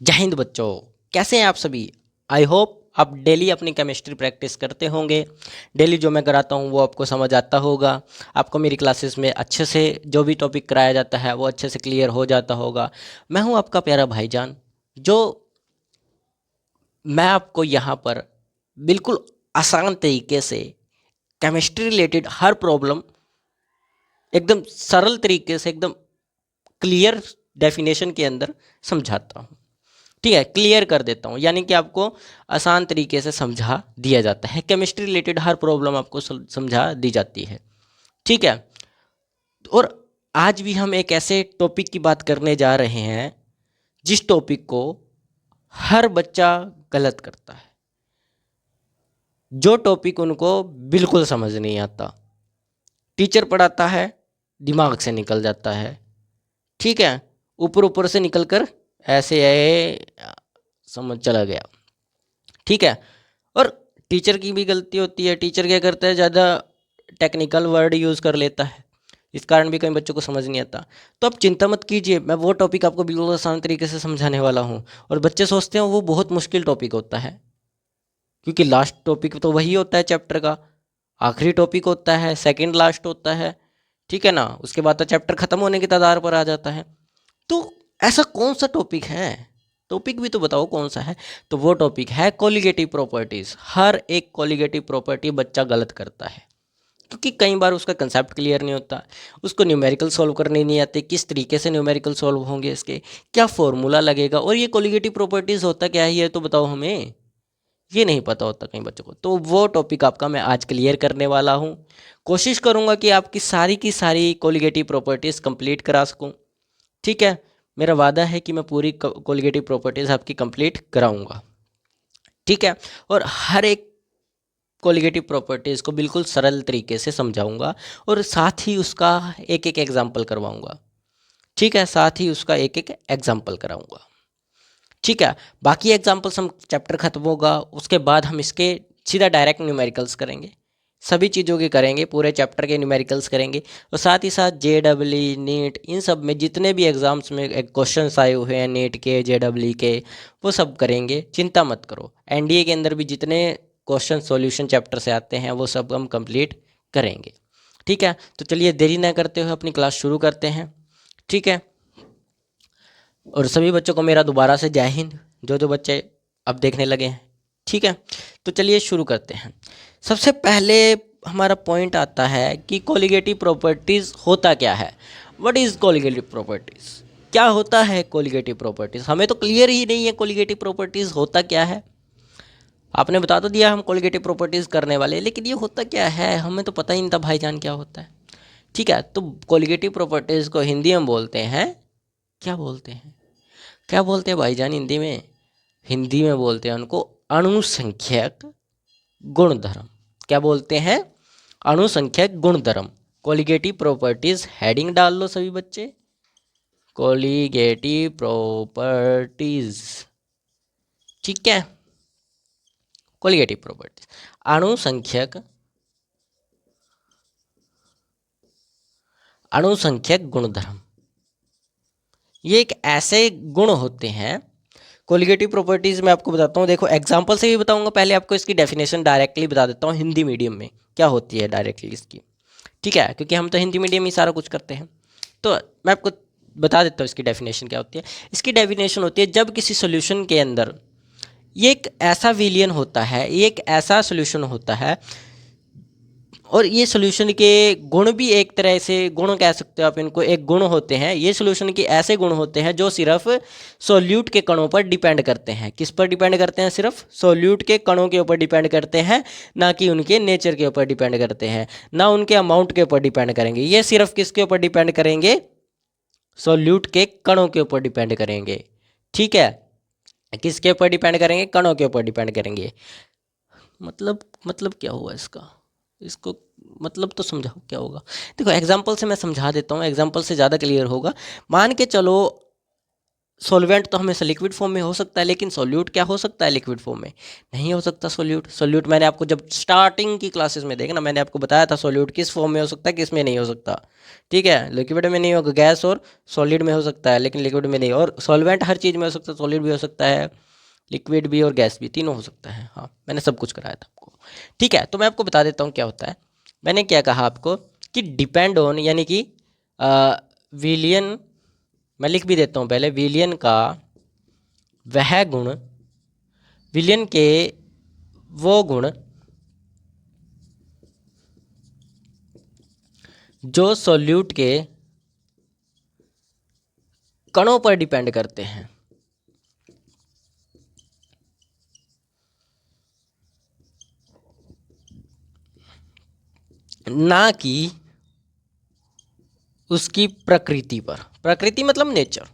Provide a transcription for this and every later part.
जय हिंद बच्चों। कैसे हैं आप सभी? आई होप आप डेली अपनी केमिस्ट्री प्रैक्टिस करते होंगे। डेली जो मैं कराता हूँ वो आपको समझ आता होगा। आपको मेरी क्लासेस में अच्छे से जो भी टॉपिक कराया जाता है वो अच्छे से क्लियर हो जाता होगा। मैं हूँ आपका प्यारा भाईजान, जो मैं आपको यहाँ पर बिल्कुल आसान तरीके से केमिस्ट्री रिलेटेड हर प्रॉब्लम एकदम सरल तरीके से, एकदम क्लियर डेफिनेशन के अंदर समझाता हूँ। ठीक है, क्लियर कर देता हूँ, यानी कि आपको आसान तरीके से समझा दिया जाता है। केमिस्ट्री रिलेटेड हर प्रॉब्लम आपको समझा दी जाती है। ठीक है, और आज भी हम एक ऐसे टॉपिक की बात करने जा रहे हैं जिस टॉपिक को हर बच्चा गलत करता है, जो टॉपिक उनको बिल्कुल समझ नहीं आता। टीचर पढ़ाता है, दिमाग से निकल जाता है। ठीक है, ऊपर ऊपर से निकल कर ऐसे समझ चला गया। ठीक है, और टीचर की भी गलती होती है। टीचर क्या करता है, ज़्यादा टेक्निकल वर्ड यूज़ कर लेता है, इस कारण भी कई बच्चों को समझ नहीं आता। तो आप चिंता मत कीजिए, मैं वो टॉपिक आपको बिल्कुल आसान तरीके से समझाने वाला हूँ। और बच्चे सोचते हैं वो बहुत मुश्किल टॉपिक होता है, क्योंकि लास्ट टॉपिक तो वही होता है चैप्टर का, आखिरी टॉपिक होता है, सेकंड लास्ट होता है। ठीक है ना, उसके बाद तो चैप्टर ख़त्म होने की कगार पर आ जाता है। तो ऐसा कौन सा टॉपिक है? टॉपिक भी तो बताओ कौन सा है। तो वो टॉपिक है कोलिगेटिव प्रॉपर्टीज। हर एक कोलिगेटिव प्रॉपर्टी बच्चा गलत करता है, क्योंकि कई बार उसका कंसेप्ट क्लियर नहीं होता, उसको न्यूमेरिकल सॉल्व करने नहीं आते, किस तरीके से न्यूमेरिकल सॉल्व होंगे, इसके क्या फॉर्मूला लगेगा, और ये कोलिगेटिव प्रॉपर्टीज होता क्या है ये तो बताओ हमें। ये नहीं पता होता कई बच्चों को। तो वो टॉपिक आपका मैं आज क्लियर करने वाला हूँ। कोशिश करूँगा कि आपकी सारी की सारी कोलिगेटिव प्रॉपर्टीज़ कंप्लीट करा सकूँ। ठीक है, मेरा वादा है कि मैं पूरी कोलिगेटिव प्रॉपर्टीज़ आपकी कंप्लीट कराऊंगा। ठीक है, और हर एक कोलिगेटिव प्रॉपर्टीज़ को बिल्कुल सरल तरीके से समझाऊंगा, और साथ ही उसका एक एक एग्जाम्पल करवाऊंगा। ठीक है, साथ ही उसका एक एक एग्जाम्पल कराऊंगा। ठीक है, बाकी एग्जाम्पल्स हम चैप्टर खत्म होगा उसके बाद हम इसके सीधा डायरेक्ट न्यूमेरिकल्स करेंगे। सभी चीज़ों के करेंगे, पूरे चैप्टर के न्यूमेरिकल्स करेंगे। और साथ ही साथ JEE नीट, इन सब में जितने भी एग्ज़ाम्स में क्वेश्चंस आए हुए हैं नीट के, JEE के, वो सब करेंगे। चिंता मत करो, NDA के अंदर भी जितने क्वेश्चन सॉल्यूशन चैप्टर से आते हैं वो सब हम कंप्लीट करेंगे। ठीक है, तो चलिए देरी ना करते हुए अपनी क्लास शुरू करते हैं। ठीक है, और सभी बच्चों को मेरा दोबारा से जय हिंद, जो जो बच्चे अब देखने लगे हैं। ठीक है, तो चलिए शुरू करते हैं। सबसे पहले हमारा पॉइंट आता है कि कोलिगेटिव प्रॉपर्टीज़ होता क्या है। What is colligative properties? क्या होता है कोलिगेटिव प्रॉपर्टीज़? हमें तो क्लियर ही नहीं है कोलिगेटिव प्रॉपर्टीज़ होता क्या है। आपने बता तो दिया हम कोलिगेटिव प्रॉपर्टीज़ करने वाले, लेकिन ये होता क्या है हमें तो पता ही नहीं था भाईजान क्या होता है। ठीक है, तो कोलिगेटिव प्रॉपर्टीज़ को हिंदी में बोलते हैं, क्या बोलते हैं, क्या बोलते हैं भाईजान हिंदी में? हिंदी में बोलते हैं उनको अणुसंख्यक गुणधर्म। क्या बोलते हैं? अणुसंख्यक गुणधर्म। कोलिगेटिव प्रॉपर्टीज हेडिंग डाल लो सभी बच्चे, कोलिगेटिव प्रॉपर्टीज। ठीक है, कोलिगेटिव प्रॉपर्टीज अणुसंख्यक, अणुसंख्यक गुणधर्म। ये एक ऐसे गुण होते हैं कोलिगेटिव प्रॉपर्टीज़। मैं आपको बताता हूँ, देखो एग्जांपल से भी बताऊंगा, पहले आपको इसकी डेफिनेशन डायरेक्टली बता देता हूँ हिंदी मीडियम में क्या होती है डायरेक्टली इसकी। ठीक है, क्योंकि हम तो हिंदी मीडियम में ही सारा कुछ करते हैं। तो मैं आपको बता देता हूँ इसकी डेफिनेशन क्या होती है। इसकी डेफिनेशन होती है जब किसी सोल्यूशन के अंदर ये एक ऐसा विलियन होता है, ये एक ऐसा सोल्यूशन होता है, और ये सोल्यूशन के गुण भी एक तरह से, गुण कह सकते हो आप इनको, एक गुण होते हैं। ये सोल्यूशन के ऐसे गुण होते हैं जो सिर्फ सोल्यूट के कणों पर डिपेंड करते हैं। किस पर डिपेंड करते हैं? सिर्फ सोल्यूट के कणों के ऊपर डिपेंड करते हैं, ना कि उनके नेचर के ऊपर डिपेंड करते हैं, ना उनके अमाउंट के ऊपर डिपेंड करेंगे। ये सिर्फ किसके ऊपर डिपेंड करेंगे? सोल्यूट के कणों के ऊपर डिपेंड करेंगे। ठीक है, किसके ऊपर डिपेंड करेंगे? कणों के ऊपर डिपेंड करेंगे। मतलब क्या हुआ इसका, इसको मतलब तो समझाओ क्या होगा। देखो एग्जाम्पल से मैं समझा देता हूँ, एग्जाम्पल से ज़्यादा क्लियर होगा। मान के चलो सॉल्वेंट तो हमेशा लिक्विड फॉर्म में हो सकता है, लेकिन सॉल्यूट क्या हो सकता है लिक्विड फॉर्म में? नहीं हो सकता सॉल्यूट मैंने आपको जब स्टार्टिंग की क्लासेस में देखना, मैंने आपको बताया था सॉल्यूट किस फॉर्म में हो सकता है, किस में नहीं हो सकता। ठीक है, लिक्विड में नहीं होगा, गैस और सॉलिड में हो सकता है, लेकिन लिक्विड में नहीं। और सॉल्वेंट हर चीज़ में हो सकता है, सॉलिड भी हो सकता है, लिक्विड भी और गैस भी, तीनों हो सकता है। हाँ, मैंने सब कुछ कराया था आपको। ठीक है, तो मैं आपको बता देता हूँ क्या होता है। मैंने क्या कहा आपको कि डिपेंड ऑन, यानी कि विलियन, मैं लिख भी देता हूँ पहले, विलियन का वह गुण, विलियन के वो गुण जो सॉल्यूट के कणों पर डिपेंड करते हैं, ना कि उसकी प्रकृति पर। प्रकृति मतलब नेचर।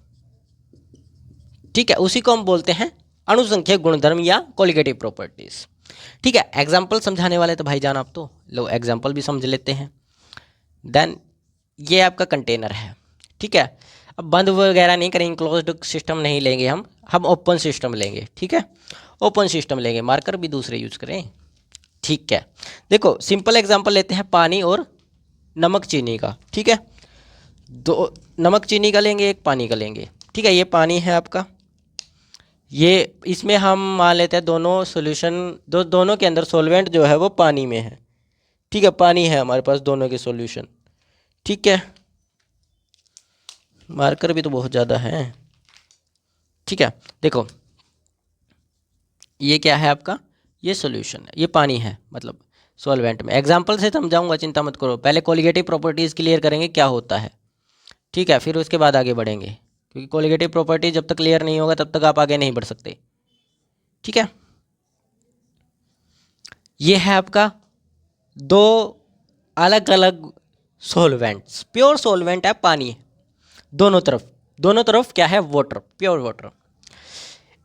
ठीक है, उसी को हम बोलते हैं अणुसंख्यक गुणधर्म या कोलिगेटिव प्रॉपर्टीज। ठीक है, एग्जाम्पल समझाने वाले तो भाईजान आप तो लो एग्जाम्पल भी समझ लेते हैं। देन ये आपका कंटेनर है। ठीक है, अब बंद वगैरह नहीं करेंगे, क्लोज्ड सिस्टम नहीं लेंगे हम ओपन सिस्टम लेंगे। ठीक है, ओपन सिस्टम लेंगे, मार्कर भी दूसरे यूज करें। ठीक है, देखो सिंपल एग्जांपल लेते हैं पानी और नमक चीनी का। ठीक है, दो नमक चीनी का लेंगे, एक पानी का लेंगे। ठीक है, ये पानी है आपका, ये इसमें हम मान लेते हैं दोनों सॉल्यूशन, दोनों के अंदर सॉल्वेंट जो है वो पानी में है। ठीक है, पानी है हमारे पास दोनों के सॉल्यूशन। ठीक है, मार्कर भी तो बहुत ज़्यादा है। ठीक है, देखो ये क्या है आपका, ये सॉल्यूशन है, ये पानी है, मतलब सॉल्वेंट में। एग्जांपल से समझाऊंगा, चिंता मत करो, पहले कोलिगेटिव प्रॉपर्टीज़ क्लियर करेंगे क्या होता है। ठीक है, फिर उसके बाद आगे बढ़ेंगे, क्योंकि कोलिगेटिव प्रॉपर्टी जब तक क्लियर नहीं होगा तब तक आप आगे नहीं बढ़ सकते। ठीक है, ये है आपका दो अलग अलग सॉल्वेंट्स। प्योर सॉल्वेंट है, पानी है, दोनों तरफ क्या है, वाटर, प्योर वाटर।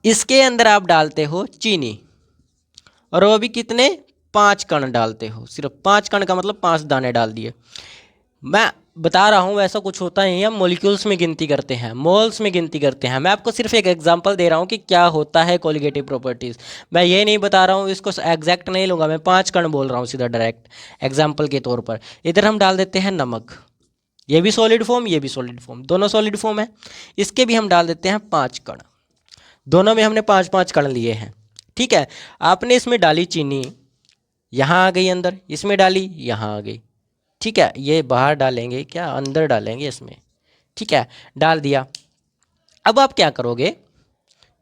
इसके अंदर आप डालते हो चीनी, और वो भी कितने, 5 कण डालते हो, सिर्फ 5 कण का मतलब 5 दाने डाल दिए। मैं बता रहा हूँ वैसा कुछ होता नहीं है, हम मॉलिक्यूल्स में गिनती करते हैं, मोल्स में गिनती करते हैं। मैं आपको सिर्फ एक एग्जांपल दे रहा हूँ कि क्या होता है कोलिगेटिव प्रॉपर्टीज़। मैं ये नहीं बता रहा हूँ, इसको एग्जैक्ट नहीं लूँगा, मैं 5 कण बोल रहा हूँ सीधा डायरेक्ट एग्जाम्पल के तौर पर। इधर हम डाल देते हैं नमक, ये भी सॉलिड फॉर्म, ये भी सॉलिड फॉर्म, दोनों सॉलिड फॉर्म है। इसके भी हम डाल देते हैं 5 कण, दोनों में हमने 5 5 कण लिए हैं। ठीक है, आपने इसमें डाली चीनी, यहाँ आ गई अंदर, इसमें डाली, यहाँ आ गई। ठीक है, ये बाहर डालेंगे क्या, अंदर डालेंगे इसमें। ठीक है, डाल दिया। अब आप क्या करोगे,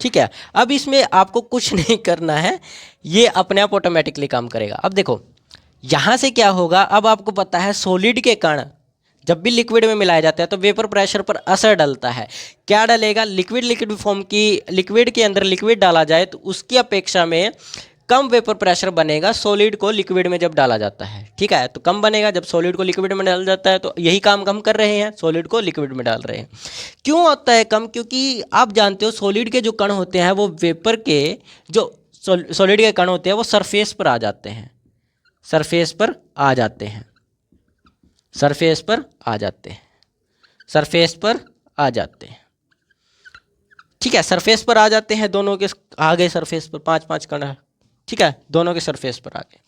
ठीक है, अब इसमें आपको कुछ नहीं करना है, ये अपने आप ऑटोमेटिकली काम करेगा। अब देखो यहाँ से क्या होगा, अब आपको पता है सॉलिड के कण जब भी लिक्विड में मिलाया जाता है तो वेपर प्रेशर पर असर डलता है। क्या डलेगा, लिक्विड फॉर्म की, लिक्विड के अंदर लिक्विड डाला जाए तो उसकी अपेक्षा में कम वेपर प्रेशर बनेगा सॉलिड को लिक्विड में जब डाला जाता है। ठीक है, तो कम बनेगा जब सॉलिड को लिक्विड में डाला जाता है, तो यही काम हम कर रहे हैं, सॉलिड को लिक्विड में डाल रहे हैं। क्यों होता है कम, क्योंकि आप जानते हो सॉलिड के जो कण होते हैं वो वेपर के, जो सॉलिड के कण होते हैं वो सरफेस पर आ जाते हैं, सरफेस पर आ जाते हैं, सरफेस पर आ जाते हैं, सरफेस पर आ जाते हैं। ठीक है, सरफेस पर आ जाते हैं, दोनों के आ गए सरफेस पर, 5 5 कण। ठीक है, दोनों के सरफेस पर आ गए।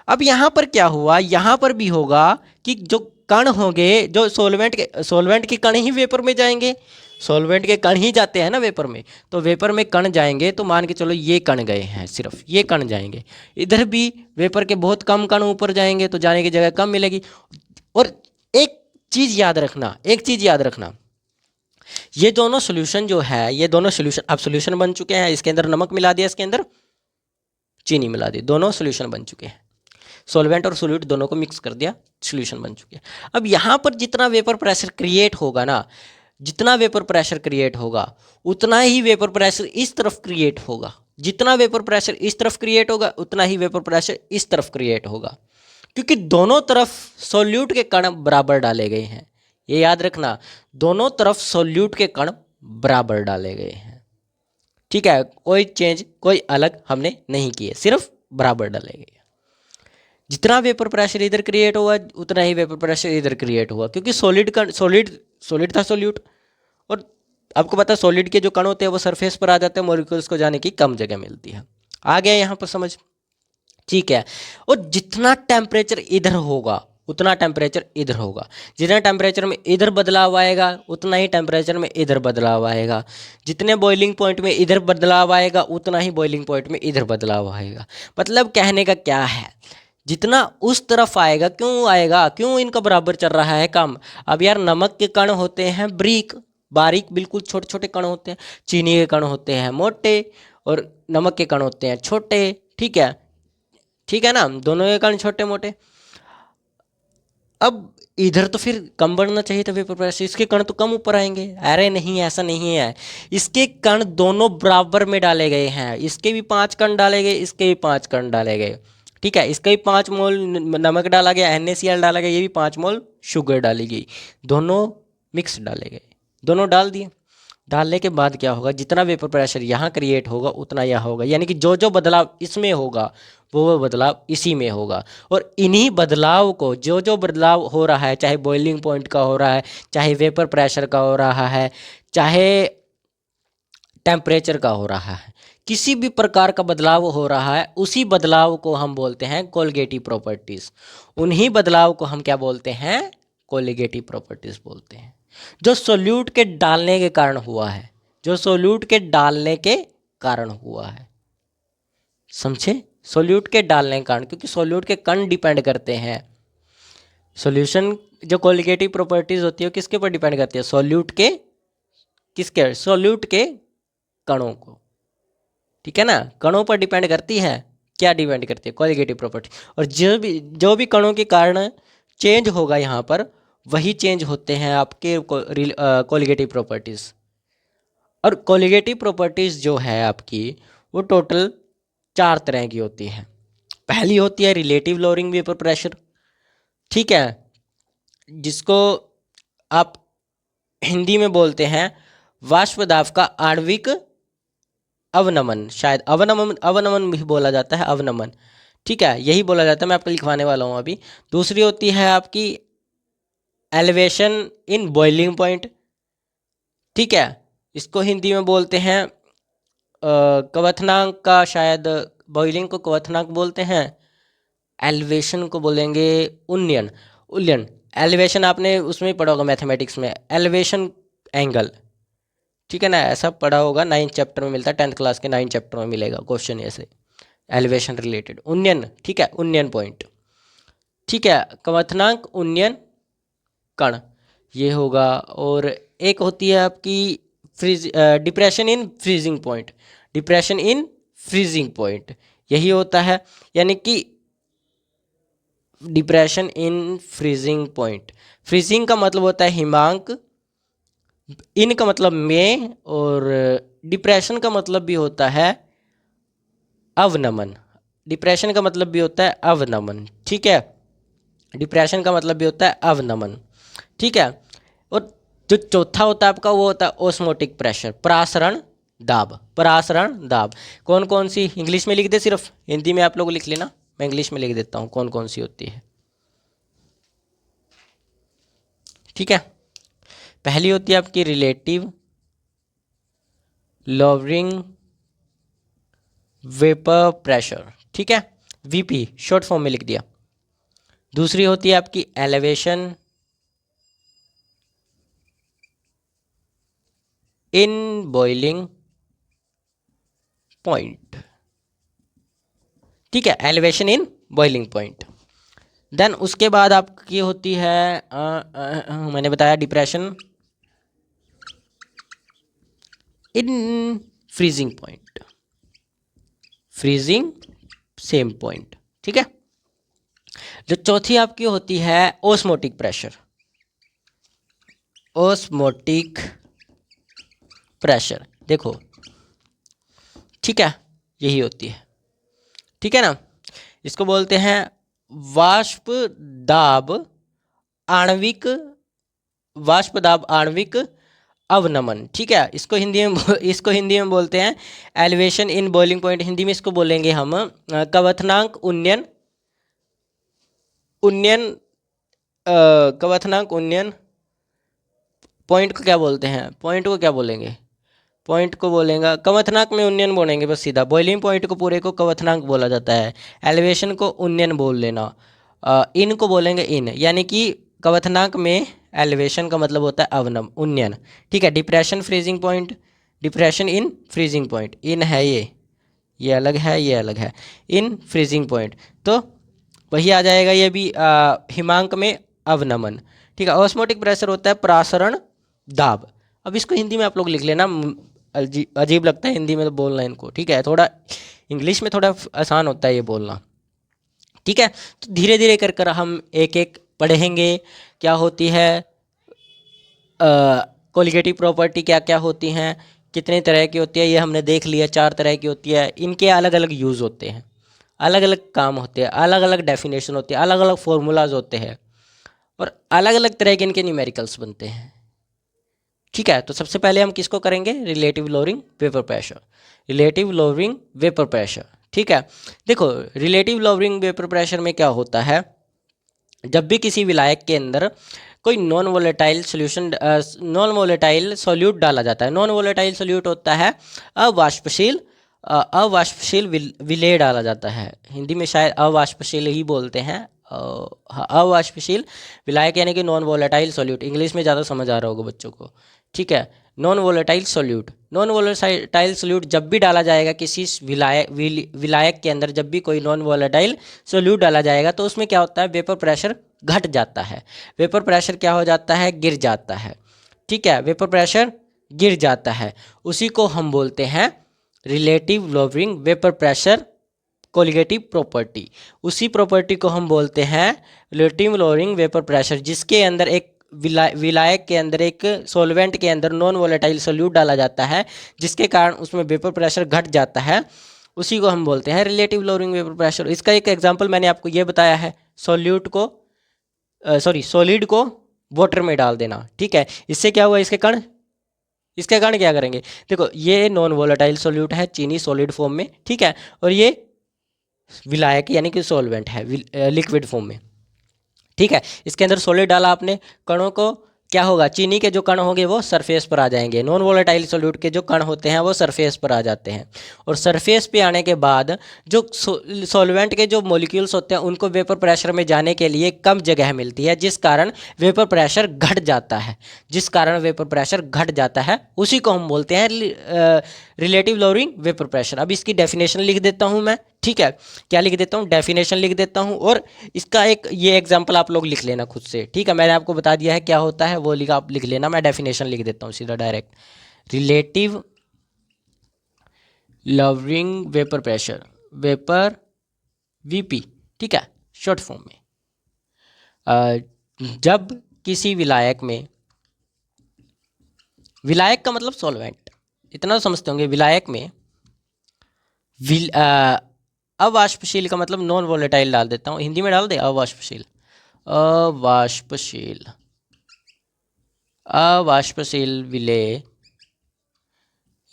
अब यहाँ पर क्या हुआ, यहाँ पर भी होगा कि जो कण होंगे, जो सॉल्वेंट के कण ही वेपर में जाएंगे, सॉल्वेंट के कण ही जाते हैं ना वेपर में, तो वेपर में कण जाएंगे, तो मान के चलो ये कण गए हैं, सिर्फ ये कण जाएंगे। इधर भी वेपर के बहुत कम कण ऊपर जाएंगे, तो जाने की जगह कम मिलेगी। और एक चीज़ याद रखना, एक चीज़ याद रखना, ये दोनों सोल्यूशन जो है, ये दोनों सोल्यूशन अब सोल्यूशन बन चुके हैं, इसके अंदर नमक मिला दिया, इसके अंदर चीनी मिला दी, दोनों सोल्यूशन बन चुके हैं। सॉल्वेंट और सोल्यूट दोनों को मिक्स कर दिया, सोल्यूशन बन चुके हैं। अब यहाँ पर जितना वेपर प्रेशर क्रिएट होगा ना, जितना वेपर प्रेशर क्रिएट होगा उतना ही वेपर प्रेशर इस तरफ क्रिएट होगा, जितना वेपर प्रेशर इस तरफ क्रिएट होगा उतना ही वेपर प्रेशर इस तरफ क्रिएट होगा, क्योंकि दोनों तरफ सोल्यूट के कण बराबर डाले गए हैं। ये याद रखना, दोनों तरफ सोल्यूट के कण बराबर डाले गए हैं। ठीक है, कोई चेंज, कोई अलग हमने नहीं किए, सिर्फ बराबर डाले गए। जितना वेपर प्रेशर इधर क्रिएट हुआ उतना ही वेपर प्रेशर इधर क्रिएट हुआ, क्योंकि सॉलिड का सॉलिड था सोल्यूट, और आपको पता है सॉलिड के जो कण होते हैं वो सरफेस पर आ जाते हैं, मॉलिक्यूल्स को जाने की कम जगह मिलती है। आ गया यहाँ पर समझ? ठीक है। और जितना टेम्परेचर इधर होगा उतना टेम्परेचर इधर होगा, जितना टेम्परेचर में इधर बदलाव आएगा उतना ही टेम्परेचर में इधर बदलाव आएगा, जितने बॉइलिंग पॉइंट में इधर बदलाव आएगा उतना ही बॉइलिंग पॉइंट में इधर बदलाव आएगा। मतलब कहने का क्या है, जितना उस तरफ आएगा, क्यों आएगा, क्यों इनका बराबर चल रहा है काम। अब यार नमक के कण होते हैं बारीक बारीक, बिल्कुल छोटे छोटे कण होते हैं, चीनी के कण होते हैं मोटे और नमक के कण होते हैं छोटे। ठीक है, ठीक है ना, दोनों के कण छोटे मोटे। अब इधर तो फिर कम बढ़ना चाहिए था वेपर प्रेशर, इसके कण तो कम ऊपर आएंगे। अरे नहीं, ऐसा नहीं है, इसके कण दोनों बराबर में डाले गए हैं, इसके भी 5 कण डाले गए, इसके भी 5 कण डाले गए। ठीक है, इसका भी 5 मोल नमक डाला गया, NaCl डाला गया, ये भी 5 मोल शुगर डाली गई, दोनों मिक्स डाले गए, दोनों डाल दिए। डालने के बाद क्या होगा, जितना वेपर प्रेशर यहाँ क्रिएट होगा उतना यहाँ होगा, यानी कि जो जो बदलाव इसमें होगा वो बदलाव इसी में होगा। और इन्हीं बदलाव को, जो जो बदलाव हो रहा है, चाहे बॉइलिंग पॉइंट का हो रहा है, चाहे वेपर प्रेशर का हो रहा है, चाहे टेम्परेचर का हो रहा है, किसी भी प्रकार का बदलाव हो रहा है, उसी बदलाव को हम बोलते हैं कोलिगेटिव प्रॉपर्टीज। उन्हीं बदलाव को हम क्या बोलते हैं, कोलिगेटिव प्रॉपर्टीज बोलते हैं, जो सोल्यूट के डालने के कारण हुआ है, जो सोल्यूट के डालने के कारण हुआ है। समझे, सोल्यूट के डालने के कारण, क्योंकि सोल्यूट के कण डिपेंड करते हैं। सॉल्यूशन जो कोलिगेटिव प्रॉपर्टीज होती है किसके ऊपर डिपेंड करती है, सोल्यूट के, किसके, सोल्यूट के कणों को। ठीक है ना, कणों पर डिपेंड करती है, क्या डिपेंड करती है, कोलिगेटिव प्रॉपर्टी। और जो भी कणों के कारण चेंज होगा यहाँ पर, वही चेंज होते हैं आपके कोलिगेटिव प्रॉपर्टीज। और कोलिगेटिव प्रॉपर्टीज जो है आपकी, वो टोटल 4 तरह की होती हैं। पहली होती है रिलेटिव लोअरिंग वेपर प्रेशर। ठीक है, जिसको आप हिंदी में बोलते हैं वाष्प दाब का आणविक अवनमन, शायद अवनमन, अवनमन भी बोला जाता है, अवनमन। ठीक है, यही बोला जाता है, मैं आपको लिखवाने वाला हूँ अभी। दूसरी होती है आपकी एलिवेशन इन बॉइलिंग पॉइंट। ठीक है, इसको हिंदी में बोलते हैं क्वथनांक का, शायद बॉइलिंग को क्वथनांक बोलते हैं, एलिवेशन को बोलेंगे उन्नयन। उन्नयन, एलिवेशन आपने उसमें पढ़ा होगा मैथमेटिक्स में, एलिवेशन एंगल। ठीक है ना, ऐसा पढ़ा होगा, 9th चैप्टर में मिलता है, 10th क्लास के 9th चैप्टर में मिलेगा क्वेश्चन ऐसे, एलिवेशन रिलेटेड उन्नयन। ठीक है, उन्नयन पॉइंट। ठीक है, क्वथनांक उन्नयन कण, ये होगा। और एक होती है आपकी depression in freezing point, depression in freezing point, यही होता है, यानी कि depression in freezing point. Freezing का मतलब होता है हिमांक, इन का मतलब में, और डिप्रेशन का मतलब भी होता है अवनमन। डिप्रेशन का मतलब भी होता है अवनमन। ठीक है, डिप्रेशन का मतलब भी होता है अवनमन। ठीक है, और जो चौथा होता है आपका, वो होता है ओस्मोटिक प्रेशर, परासरण दाब, परासरण दाब। कौन कौन सी, इंग्लिश में लिख दे, सिर्फ हिंदी में आप लोग लिख लेना, मैं इंग्लिश में लिख देता हूँ कौन कौन सी होती है। ठीक है, पहली होती है आपकी रिलेटिव लोअरिंग वेपर प्रेशर। ठीक है, VP शॉर्ट फॉर्म में लिख दिया। दूसरी होती है आपकी एलिवेशन इन बॉइलिंग पॉइंट। ठीक है, elevation in boiling point. Then उसके बाद आपकी होती है मैंने बताया depression in freezing point, freezing same point. ठीक है, जो चौथी आपकी होती है ओस्मोटिक प्रेशर, ओस्मोटिक प्रेशर, देखो। ठीक है, यही होती है। ठीक है ना, इसको बोलते हैं वाष्प दाब आणविक, वाष्प दाब आणविक अवनमन। ठीक है, इसको हिंदी में बोलते हैं elevation in boiling point. Hindi में इसको बोलेंगे हम क्वथनांक उन्नयन, उन्नयन क्वथनांक उन्नयन पॉइंट को क्या बोलते हैं, पॉइंट को क्या बोलेंगे, पॉइंट को बोलेगा कवथनांक में उन्नयन बोलेंगे बस सीधा। बॉइलिंग पॉइंट को पूरे को कवथनांक बोला जाता है। एलिवेशन को उन्नयन बोल लेना। इन को बोलेंगे इन, यानी कि कवथनांक में एलिवेशन का मतलब होता है अवनम, उन्नयन। ठीक है। Depression freezing point, depression in freezing point, इन है ये अलग है, ये अलग है। इन फ्रीजिंग पॉइंट तो वही आ जाएगा ये भी। हिमांक में अवनमन। ठीक है। ऑस्मोटिक प्रेशर होता है प्रासरण दाब। अब इसको हिंदी में आप लोग लिख लेना, अजीब लगता है हिंदी में तो बोलना इनको। ठीक है। थोड़ा इंग्लिश में थोड़ा आसान होता है ये बोलना। ठीक है। तो धीरे धीरे कर कर हम एक एक पढ़ेंगे क्या होती है कोलिगेटिव प्रॉपर्टी, क्या क्या होती हैं, कितने तरह की होती है, ये हमने देख लिया। 4 तरह की होती है। इनके अलग अलग यूज़ होते हैं, अलग अलग काम होते हैं, अलग अलग डेफिनेशन होती है, अलग अलग फॉर्मूलाज होते हैं, और अलग अलग तरह के इनके न्यूमेरिकल्स बनते हैं। ठीक है। तो सबसे पहले हम किसको करेंगे, relative lowering vapour pressure. Relative lowering vapour pressure. ठीक है। देखो रिलेटिव लोअरिंग वेपर प्रेशर में क्या होता है, जब भी किसी विलायक के अंदर कोई non volatile solution, non volatile solute डाला जाता है। नॉन वोलेटाइल सोल्यूट होता है अवाष्पशील, अवाष्पशील विलेय डाला जाता है। हिंदी में शायद अवाष्पशील ही बोलते हैं। अवाष्पशील विलायक यानी कि नॉन वोलेटाइल सोल्यूट, इंग्लिश में ज़्यादा समझ आ रहा होगा बच्चों को। ठीक है। Non volatile solute, non volatile solute जब भी डाला जाएगा किसी विलायक के अंदर, जब भी कोई नॉन वोलेटाइल सोल्यूट डाला जाएगा तो उसमें क्या होता है, वेपर प्रेशर घट जाता है। वेपर प्रेशर क्या हो जाता है, गिर जाता है। ठीक है। वेपर प्रेशर गिर जाता है, उसी को हम बोलते हैं relative lowering vapour pressure colligative property. उसी प्रॉपर्टी को हम बोलते हैं रिलेटिव लोअरिंग वेपर प्रेशर, जिसके अंदर एक विलायक के अंदर, एक सॉल्वेंट के अंदर नॉन वोलेटाइल सोल्यूट डाला जाता है, जिसके कारण उसमें वेपर प्रेशर घट जाता है। उसी को हम बोलते हैं रिलेटिव लोअरिंग वेपर प्रेशर। इसका एक एग्जांपल मैंने आपको ये बताया है, सॉल्यूट को सॉलिड को वाटर में डाल देना। ठीक है। इससे क्या हुआ, इसके कण क्या करेंगे, देखो ये नॉन वोलेटाइल सोल्यूट है चीनी सॉलिड फॉर्म में। ठीक है। और ये विलायक यानी कि सॉल्वेंट है लिक्विड फॉर्म में। ठीक है। इसके अंदर सॉलिड डाला आपने, कणों को क्या होगा, चीनी के जो कण होंगे वो सरफेस पर आ जाएंगे। नॉन वोलेटाइल सोल्यूट के जो कण होते हैं वो सरफेस पर आ जाते हैं, और सरफेस पे आने के बाद जो सॉल्वेंट के जो मॉलिक्यूल्स होते हैं उनको वेपर प्रेशर में जाने के लिए कम जगह मिलती है, जिस कारण वेपर प्रेशर घट जाता है, जिस कारण वेपर प्रेशर घट जाता है। उसी को हम बोलते हैं रिलेटिव लोअरिंग वेपर प्रेशर। अब इसकी डेफिनेशन लिख देता हूँ मैं। ठीक है। क्या लिख देता हूँ, डेफिनेशन लिख देता हूँ, और इसका एक ये एग्जांपल आप लोग लिख लेना खुद से। ठीक है। मैंने आपको बता दिया है क्या होता है, वो आप लिख लेना। मैं डेफिनेशन लिख देता हूँ सीधा direct. Relative lowering vapour pressure, vapour VP. ठीक है, शॉर्ट फॉर्म में। जब किसी विलायक में, विलायक का मतलब सॉल्वेंट, इतना तो समझते होंगे। विलायक में अवाष्पशील का मतलब नॉन वोलेटाइल डाल देता हूँ, हिंदी में डाल दे अवाष्पशील। अवाष्पशील, अवाष्पशील विलेय,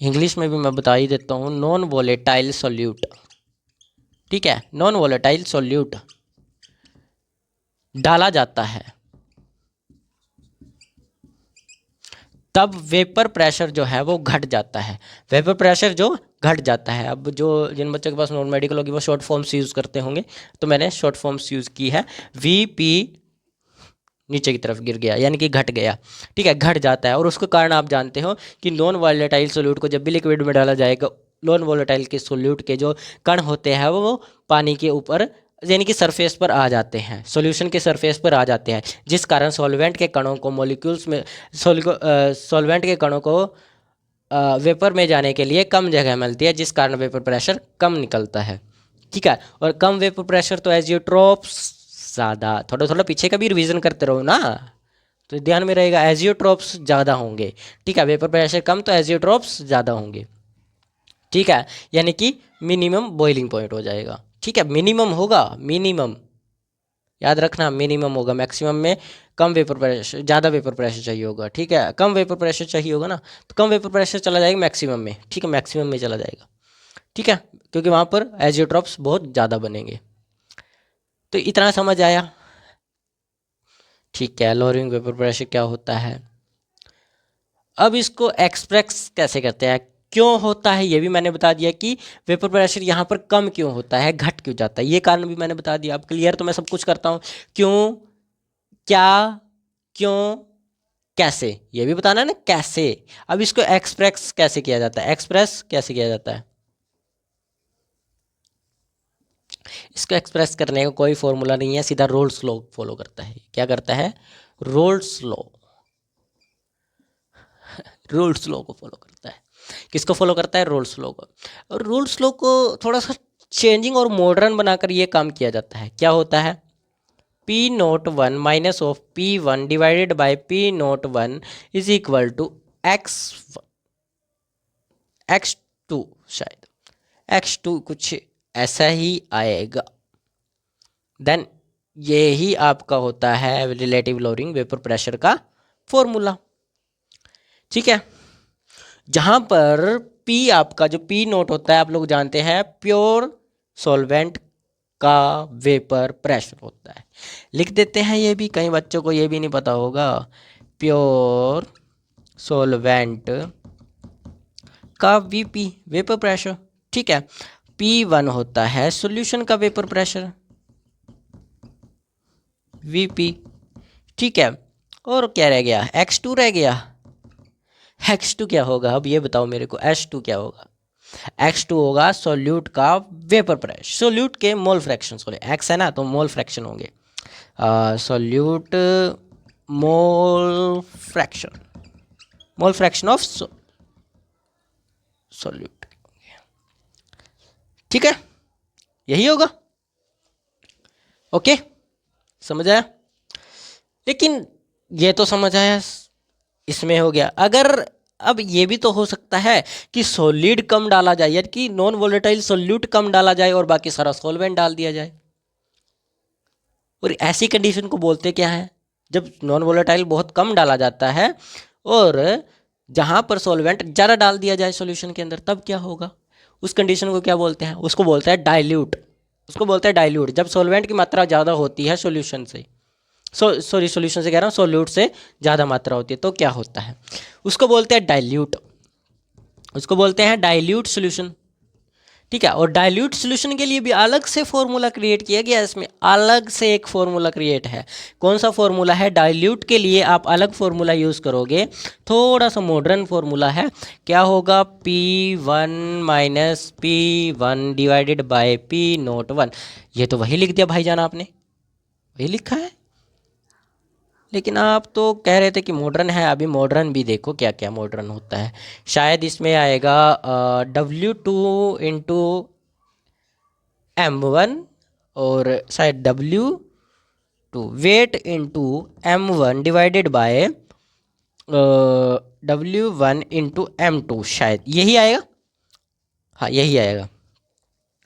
इंग्लिश में भी मैं बता ही देता हूँ, नॉन वोलेटाइल सोल्यूट। ठीक है। नॉन वोलेटाइल सोल्यूट डाला जाता है, तब वेपर प्रेशर जो है वो घट जाता है। वेपर प्रेशर जो घट जाता है। अब जो जिन बच्चों के पास नॉन मेडिकल होगी वो शॉर्ट फॉर्म्स यूज़ करते होंगे, तो मैंने शॉर्ट फॉर्म्स यूज़ की है। वीपी नीचे की तरफ गिर गया यानी कि घट गया। ठीक है, घट जाता है। और उसके कारण आप जानते हो कि नॉन वोलेटाइल सोल्यूट को जब भी लिक्विड में डाला जाएगा, नॉन वोलेटाइल के सोल्यूट के जो कण होते हैं वो पानी के ऊपर यानी कि सरफेस पर आ जाते हैं, सॉल्यूशन के सरफेस पर आ जाते हैं, जिस कारण सॉल्वेंट के कणों को मॉलिक्यूल्स में सॉल्वेंट के कणों को वेपर में जाने के लिए कम जगह मिलती है, जिस कारण वेपर प्रेशर कम निकलता है। ठीक है। और कम वेपर प्रेशर तो एजियोट्रोप्स ज़्यादा, थोड़ा थोड़ा पीछे का भी रिवीजन करते रहो ना, तो ध्यान में रहेगा। एजियोट्रोप्स ज़्यादा होंगे। ठीक है। वेपर प्रेशर कम तो एजियोट्रोप्स ज़्यादा होंगे। ठीक है। यानी कि मिनिमम बॉइलिंग पॉइंट हो जाएगा। ठीक है। मिनिमम होगा, मिनिमम याद रखना, मिनिमम होगा। मैक्सिमम में कम वेपर प्रेशर, ज़्यादा वेपर प्रेशर चाहिए होगा। ठीक है। कम वेपर प्रेशर चाहिए होगा ना, तो कम वेपर प्रेशर चला जाएगा मैक्सिमम में। ठीक है, मैक्सिमम में चला जाएगा। ठीक है, क्योंकि वहाँ पर एजियोट्रॉप्स बहुत ज़्यादा बनेंगे। तो इतना समझ आया। ठीक है। लोअरिंग वेपर प्रेशर क्या होता है, अब इसको एक्सप्रेस कैसे करते हैं, क्यों होता है ये भी मैंने बता दिया कि वेपर प्रेशर यहाँ पर कम क्यों होता है, घट क्यों जाता है, ये कारण भी मैंने बता दिया। अब क्लियर तो मैं सब कुछ करता हूँ, क्यों, क्या, क्यों, कैसे, ये भी बताना है ना कैसे। अब इसको एक्सप्रेस कैसे किया जाता है, एक्सप्रेस कैसे किया जाता है, इसको एक्सप्रेस करने का कोई फॉर्मूला नहीं है, सीधा रोल्स लॉ फॉलो करता है। क्या करता है, रोल्स लॉ, रोल्स लॉ को फॉलो करता है। किसको फॉलो करता है, रोल्स लॉ को। और रोल्स लॉ को थोड़ा सा चेंजिंग और मॉडर्न बनाकर ये काम किया जाता है। क्या होता है, P naught one minus of P one divided by P naught one is equal to X, X two, शायद एक्स टू कुछ ऐसा ही आएगा। देन ये ही आपका होता है रिलेटिव लोअरिंग वेपर प्रेशर का फॉर्मूला। ठीक है, जहां पर P आपका जो P नोट होता है आप लोग जानते हैं प्योर सॉल्वेंट का वेपर प्रेशर होता है। लिख देते हैं ये भी, कई बच्चों को ये भी नहीं पता होगा, प्योर सॉल्वेंट का VP वेपर प्रेशर। ठीक है, P1 होता है सॉल्यूशन का वेपर प्रेशर VP। ठीक है, और क्या रह गया, X2 रह गया। X2 क्या होगा, अब ये बताओ मेरे को, H2 क्या होगा, X2 होगा सोल्यूट का वेपर प्रेशर, सोल्यूट के मोल फ्रैक्शन, सॉरी X है ना तो मोल फ्रैक्शन होंगे, solute mole fraction, mole fraction of solute. ठीक है, यही होगा। ओके, समझ आया, लेकिन ये तो समझ आया, इसमें हो गया। अगर अब ये भी तो हो सकता है कि सॉलिड कम डाला जाए, यानी कि नॉन वोलेटाइल सॉल्यूट कम डाला जाए और बाकी सारा सॉल्वेंट डाल दिया जाए, और ऐसी कंडीशन को बोलते क्या है, जब नॉन वोलेटाइल बहुत कम डाला जाता है और जहां पर सॉल्वेंट ज़्यादा डाल दिया जाए सॉल्यूशन के अंदर, तब क्या होगा, उस कंडीशन को क्या बोलते हैं, उसको बोलते हैं डाइल्यूट, उसको बोलते हैं डाइल्यूट। जब सॉल्वेंट की मात्रा ज़्यादा होती है सॉल्यूशन से, सॉरी सॉल्यूशन से कह रहा हूँ, सॉल्यूट से ज़्यादा मात्रा होती है तो क्या होता है, उसको बोलते हैं डाइल्यूट, उसको बोलते हैं डाइल्यूट सॉल्यूशन। ठीक है, और डाइल्यूट सॉल्यूशन के लिए भी अलग से फॉर्मूला क्रिएट किया गया, इसमें अलग से एक फॉर्मूला क्रिएट है। कौन सा फॉर्मूला है, डाइल्यूट के लिए आप अलग फॉर्मूला यूज़ करोगे, थोड़ा सा मॉडर्न फॉर्मूला है। क्या होगा, P1 minus P1 divided by P note one. ये तो वही लिख दिया भाईजान आपने, वही लिखा है, लेकिन आप तो कह रहे थे कि मॉडर्न है, अभी मॉडर्न भी देखो क्या क्या मॉडर्न होता है। शायद इसमें आएगा W2 इंटू M1, और शायद W2 weight into M1 divided bye W1 into M2, शायद यही आएगा, हाँ यही आएगा,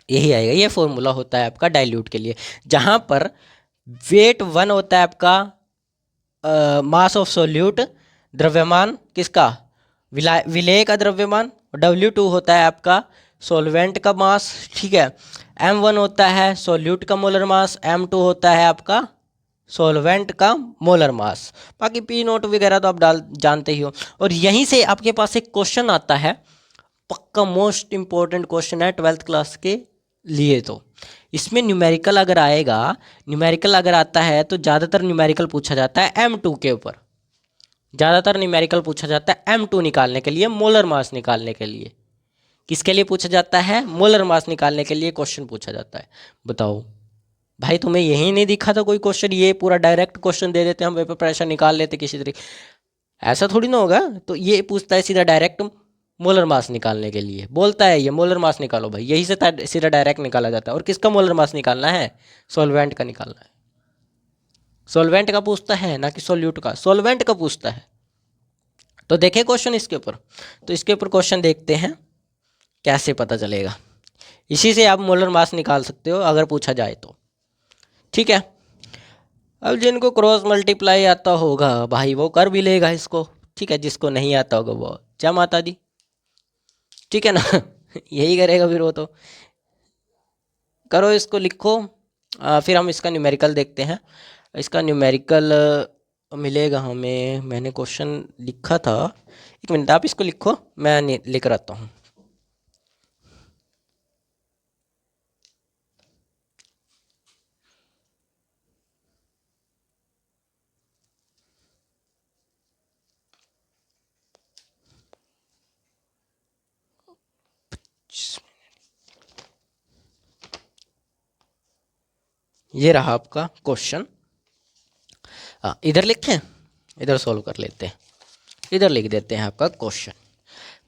यही आएगा। ये फॉर्मूला होता है आपका डाइल्यूट के लिए, जहाँ पर वेट 1 होता है आपका मास ऑफ सोल्यूट, द्रव्यमान किसका, विलेय का द्रव्यमान, W2 होता है आपका सॉल्वेंट का मास। ठीक है, M1 होता है सोल्यूट का मोलर मास, M2 होता है आपका सॉल्वेंट का मोलर मास। बाकी P नोट वगैरह तो आप डाल जानते ही हो। और यहीं से आपके पास एक क्वेश्चन आता है, पक्का मोस्ट इंपॉर्टेंट क्वेश्चन है 12th क्लास के लिए। तो इसमें न्यूमेरिकल अगर आएगा, न्यूमेरिकल अगर आता है तो ज़्यादातर न्यूमेरिकल पूछा जाता है M2 के ऊपर, ज़्यादातर न्यूमेरिकल पूछा जाता है M2 निकालने के लिए, मोलर मास निकालने के लिए। किसके लिए पूछा जाता है, मोलर मास निकालने के लिए क्वेश्चन पूछा जाता है। बताओ भाई, तुम्हें यही नहीं दिखा था कोई क्वेश्चन, ये पूरा डायरेक्ट क्वेश्चन दे देते हम वेपर प्रेशर निकाल लेते किसी तरीके, ऐसा थोड़ी ना होगा। तो ये पूछता है सीधा डायरेक्ट मोलर मास निकालने के लिए, बोलता है ये मोलर मास निकालो भाई, यही से सीधा डायरेक्ट निकाला जाता है। और किसका मोलर मास निकालना है, सॉल्वेंट का निकालना है, सॉल्वेंट का पूछता है ना कि सॉल्यूट का, सॉल्वेंट का पूछता है। तो देखें क्वेश्चन इसके ऊपर, तो इसके ऊपर क्वेश्चन देखते हैं कैसे पता चलेगा। इसी से आप मोलर मास निकाल सकते हो अगर पूछा जाए तो। ठीक है, अब जिनको क्रॉस मल्टीप्लाई आता होगा भाई वो कर भी लेगा इसको। ठीक है, जिसको नहीं आता होगा वो जय माता दी, ठीक है ना यही करेगा फिर वो तो। करो इसको, लिखो, फिर हम इसका न्यूमेरिकल देखते हैं। इसका न्यूमेरिकल मिलेगा हमें। मैंने क्वेश्चन लिखा था, एक मिनट आप इसको लिखो, मैं लेकर आता हूँ। ये रहा आपका क्वेश्चन। हाँ, इधर लिखते हैं, इधर सॉल्व कर लेते हैं। इधर लिख देते हैं आपका क्वेश्चन।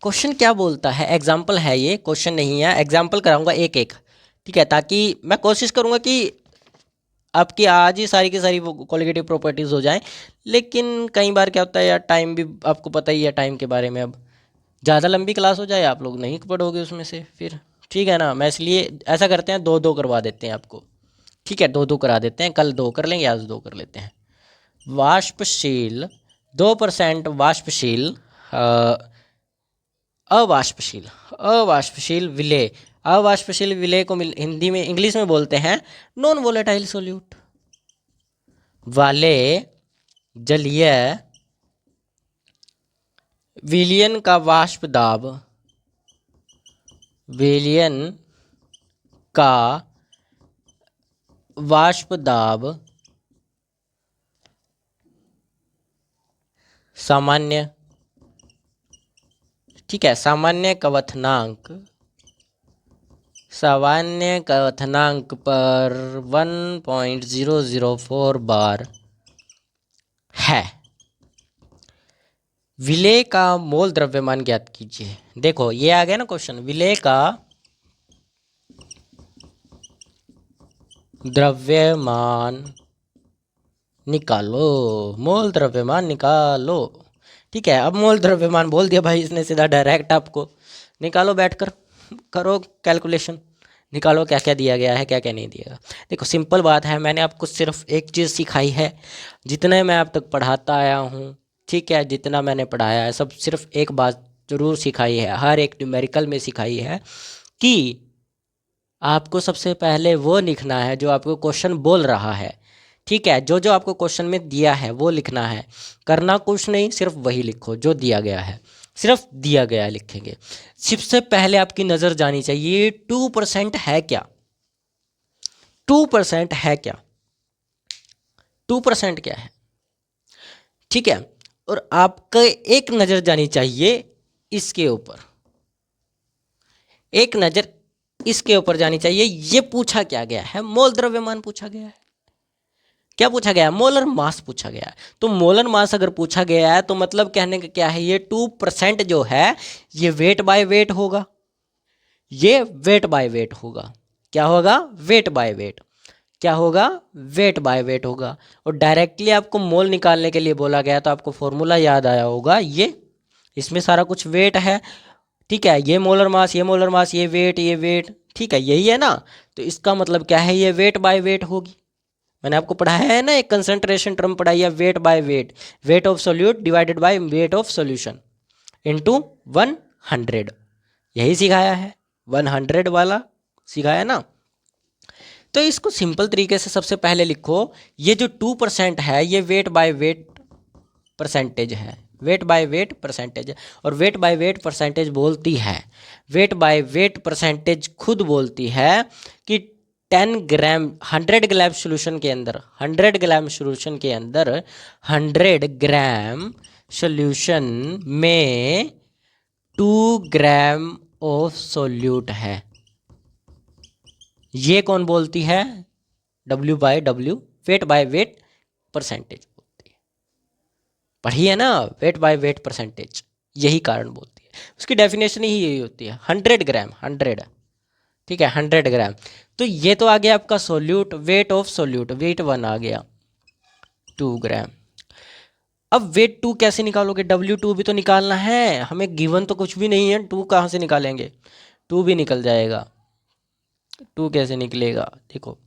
क्वेश्चन क्या बोलता है, एग्जाम्पल है ये, क्वेश्चन नहीं है, एग्जाम्पल कराऊंगा एक एक, ठीक है, ताकि मैं कोशिश करूंगा कि आपकी आज ही सारी की सारी क्वालिटेटिव प्रॉपर्टीज़ हो जाएं। लेकिन कई बार क्या होता है यार, टाइम भी आपको पता ही है टाइम के बारे में। अब ज़्यादा लंबी क्लास हो जाए, आप लोग नहीं पढ़ोगे उसमें से फिर, ठीक है ना। मैं इसलिए ऐसा करते हैं, दो दो करवा देते हैं आपको, ठीक है, दो दो करा देते हैं। कल दो कर लेंगे, आज दो कर लेते हैं। वाष्पशील 2% वाष्पशील अवाष्पशील अवाष्पशील विलेय, अवाष्पशील विलेय को हिंदी में इंग्लिश में बोलते हैं नॉन वोलेटाइल सोल्यूट वाले जलीय विलयन का वाष्प दाब, विलयन का वाष्प दाब सामान्य, ठीक है, सामान्य क्वथनांक, सामान्य क्वथनांक पर 1.004 बार है। विलेय का मोल द्रव्यमान ज्ञात कीजिए। देखो ये आ गया ना क्वेश्चन, विलेय का द्रव्यमान निकालो, मोल द्रव्यमान निकालो, ठीक है। अब मोल द्रव्यमान बोल दिया भाई इसने सीधा डायरेक्ट, आपको निकालो, बैठकर करो कैलकुलेशन, निकालो क्या क्या दिया गया है, क्या क्या नहीं दिया। देखो सिंपल बात है, मैंने आपको सिर्फ एक चीज़ सिखाई है, जितने मैं अब तक पढ़ाता आया हूँ, ठीक है, जितना मैंने पढ़ाया है सब सिर्फ एक बात जरूर सिखाई है, हर एक न्यूमेरिकल में सिखाई है कि आपको सबसे पहले वो लिखना है जो आपको क्वेश्चन बोल रहा है, ठीक है। जो जो आपको क्वेश्चन में दिया है वो लिखना है, करना कुछ नहीं, सिर्फ वही लिखो जो दिया गया है, सिर्फ दिया गया लिखेंगे। सबसे पहले आपकी नज़र जानी चाहिए 2% है क्या, 2% है क्या, 2% क्या है, ठीक है। और आपका एक नज़र जानी चाहिए इसके ऊपर, एक नज़र इसके ऊपर जानी चाहिए। ये पूछा क्या गया है, मोल द्रव्यमान पूछा गया है। क्या पूछा गया है, मोलर मास पूछा गया है। तो मोलर मास अगर पूछा गया है तो मतलब कहने का क्या है, ये 2% जो है ये वेट बाय वेट होगा, ये वेट बाय वेट होगा। क्या होगा, वेट बाय वेट, क्या होगा, वेट बाय वेट होगा। और डायरेक्टली आपको मोल निकालने के लिए बोला गया तो आपको फॉर्मूला याद आया होगा, ये इसमें सारा कुछ वेट है, ठीक है। ये मोलर मास, ये मोलर मास, ये वेट, ठीक है, यही है ना। तो इसका मतलब क्या है, ये वेट बाय वेट होगी। मैंने आपको पढ़ाया है ना, एक कंसंट्रेशन टर्म पढ़ाई है, weight by weight, wait of solute divided by weight of solution into 100, यही सिखाया है, 100 वाला सिखाया ना। तो इसको सिंपल तरीके से सबसे पहले लिखो, ये जो 2% है ये वेट बाय वेट परसेंटेज है, वेट बाय वेट परसेंटेज है। और वेट बाय वेट परसेंटेज बोलती है, वेट बाय वेट परसेंटेज खुद बोलती है कि 10 ग्राम 100 ग्राम सोल्यूशन के अंदर, 100 ग्राम सोल्यूशन के अंदर 100 ग्राम सोल्यूशन में 2 ग्राम ऑफ सोल्यूट है। ये कौन बोलती है, W/W, weight by weight percentage बोलती है। पढ़ी है ना, वेट बाय वेट परसेंटेज, यही कारण बोलती है। उसकी डेफिनेशन ही यही होती है, 100 ग्राम, 100, ठीक है, 100 ग्राम। तो ये तो आ गया आपका solute, weight of solute, weight 1 आ गया 2 ग्राम। अब वेट 2 कैसे निकालोगे, W2 भी तो निकालना है हमें, गिवन तो कुछ भी नहीं है, 2 कहाँ से निकालेंगे, 2 भी निकल जाएगा। 2 कैसे निकलेगा, देखो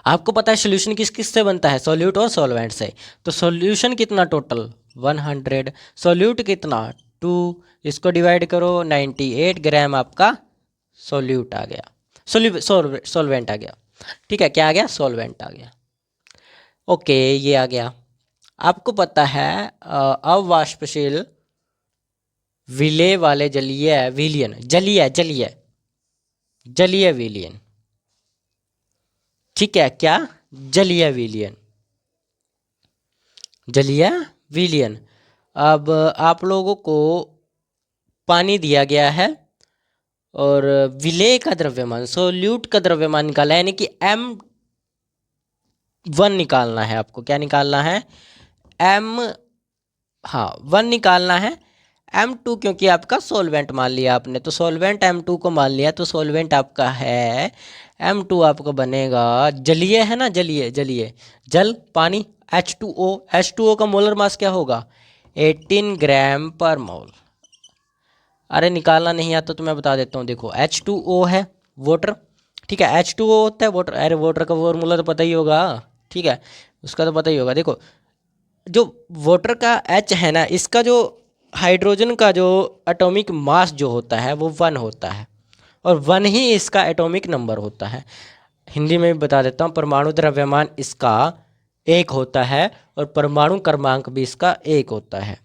आपको पता है सोल्यूशन किस किस से बनता है, सोल्यूट और सॉल्वेंट से। तो सोल्यूशन कितना टोटल 100, सोल्यूट कितना 2, इसको डिवाइड करो 98 ग्राम आपका सोल्यूट आ गया, सॉल्वेंट आ गया, ठीक है। क्या आ गया, सॉल्वेंट आ गया, ओके ये आ गया। आपको पता है अवाष्पशील विलेय वाले जलीय विलयन, जलीय जलीय जलीय विलयन, ठीक है, क्या? जलीय विलयन, जलीय विलयन। अब आप लोगों को पानी दिया गया है और विलेय का द्रव्यमान, सोल्यूट का द्रव्यमान निकाला है, यानी कि M1 निकालना है आपको। क्या निकालना है? हाँ 1 निकालना है। M2 क्योंकि आपका सोलवेंट मान लिया आपने, तो सोलवेंट M2 को मान लिया, तो सोलवेंट आपका है M2, आपको बनेगा जलीय, है ना, जलीय जलीय जल पानी H2O। H2O का मोलर मास क्या होगा? 18 ग्राम पर मोल। अरे निकालना नहीं आता तो मैं बता देता हूँ। देखो H2O है वाटर, ठीक है, H2O होता है वाटर। अरे वाटर का फॉर्मूला तो पता ही होगा, ठीक है, उसका तो पता ही होगा। देखो जो वाटर का H है ना, इसका जो हाइड्रोजन का जो एटॉमिक मास जो होता है वो 1 होता है, और 1 ही इसका एटॉमिक नंबर होता है। हिंदी में भी बता देता हूँ, परमाणु द्रव्यमान इसका 1 होता है और परमाणु क्रमांक भी इसका 1 होता है,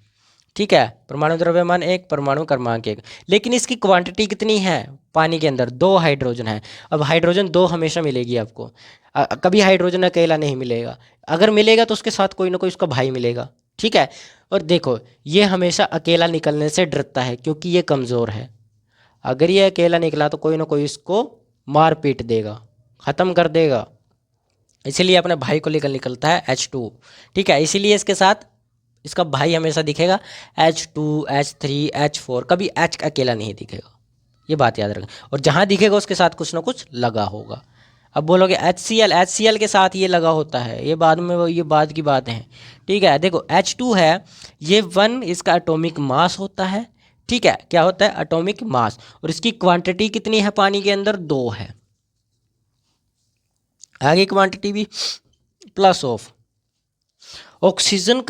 ठीक है। परमाणु द्रव्यमान 1, परमाणु क्रमांक 1। लेकिन इसकी क्वांटिटी कितनी है? पानी के अंदर 2 हाइड्रोजन है। अब हाइड्रोजन 2 हमेशा मिलेगी आपको, कभी हाइड्रोजन अकेला नहीं मिलेगा। अगर मिलेगा तो उसके साथ कोई ना कोई उसका भाई मिलेगा, ठीक है। और देखो ये हमेशा अकेला निकलने से डरता है क्योंकि ये कमज़ोर है। अगर ये अकेला निकला तो कोई ना कोई इसको मार पीट देगा, ख़त्म कर देगा, इसीलिए अपने भाई को लेकर निकलता है H2, ठीक है। इसीलिए इसके साथ इसका भाई हमेशा दिखेगा H2, H3, H4, कभी H अकेला नहीं दिखेगा, ये बात याद रखना। और जहाँ दिखेगा उसके साथ कुछ ना कुछ लगा होगा। अब बोलोगे HCl, HCl के साथ ये लगा होता है, ये बाद में, ये बाद की बात है, ठीक है। देखो H2 है, ये 1 इसका एटॉमिक मास होता है, ठीक है। क्या होता है? Atomic mass. और इसकी क्वांटिटी कितनी है पानी के अंदर? 2 है। आगे क्वांटिटी भी प्लस ऑफ ऑक्सीजन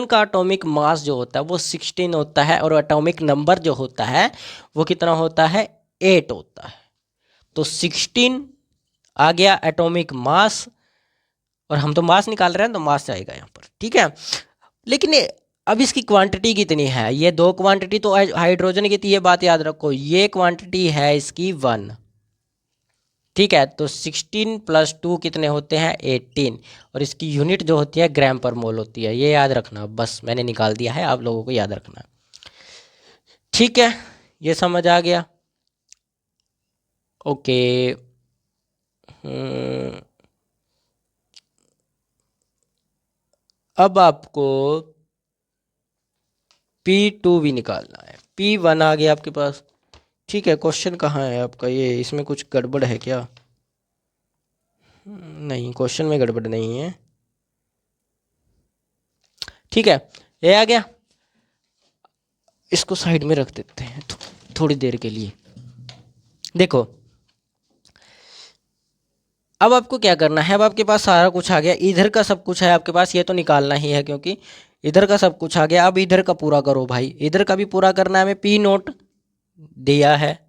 का एटॉमिक मास जो होता है वो 16 होता है, और एटॉमिक नंबर जो होता है वो कितना होता है? 8 होता है। तो 16 आ गया एटॉमिक मास, और हम तो मास निकाल रहे हैं तो मास आएगा यहाँ पर, ठीक है। लेकिन अब इसकी क्वांटिटी कितनी है? ये 2 क्वांटिटी तो हाइड्रोजन की थी, ये बात याद रखो। ये क्वांटिटी है इसकी 1, ठीक है। तो 16 + 2 कितने होते हैं? 18। और इसकी यूनिट जो होती है ग्राम पर मोल होती है, ये याद रखना। बस मैंने निकाल दिया है, आप लोगों को याद रखना है, ठीक है। ये समझ आ गया? ओके। अब आपको P2 भी निकालना है। P1 आ गया आपके पास, ठीक है। क्वेश्चन कहाँ है आपका? ये इसमें कुछ गड़बड़ है क्या? नहीं, क्वेश्चन में गड़बड़ नहीं है, ठीक है। ये आ गया, इसको साइड में रख देते हैं थोड़ी देर के लिए। देखो अब आपको क्या करना है, अब आपके पास सारा कुछ आ गया, इधर का सब कुछ है आपके पास, ये तो निकालना ही है क्योंकि इधर का सब कुछ आ गया। अब इधर का पूरा करो भाई, इधर का भी पूरा करना है। हमें P0 दिया है,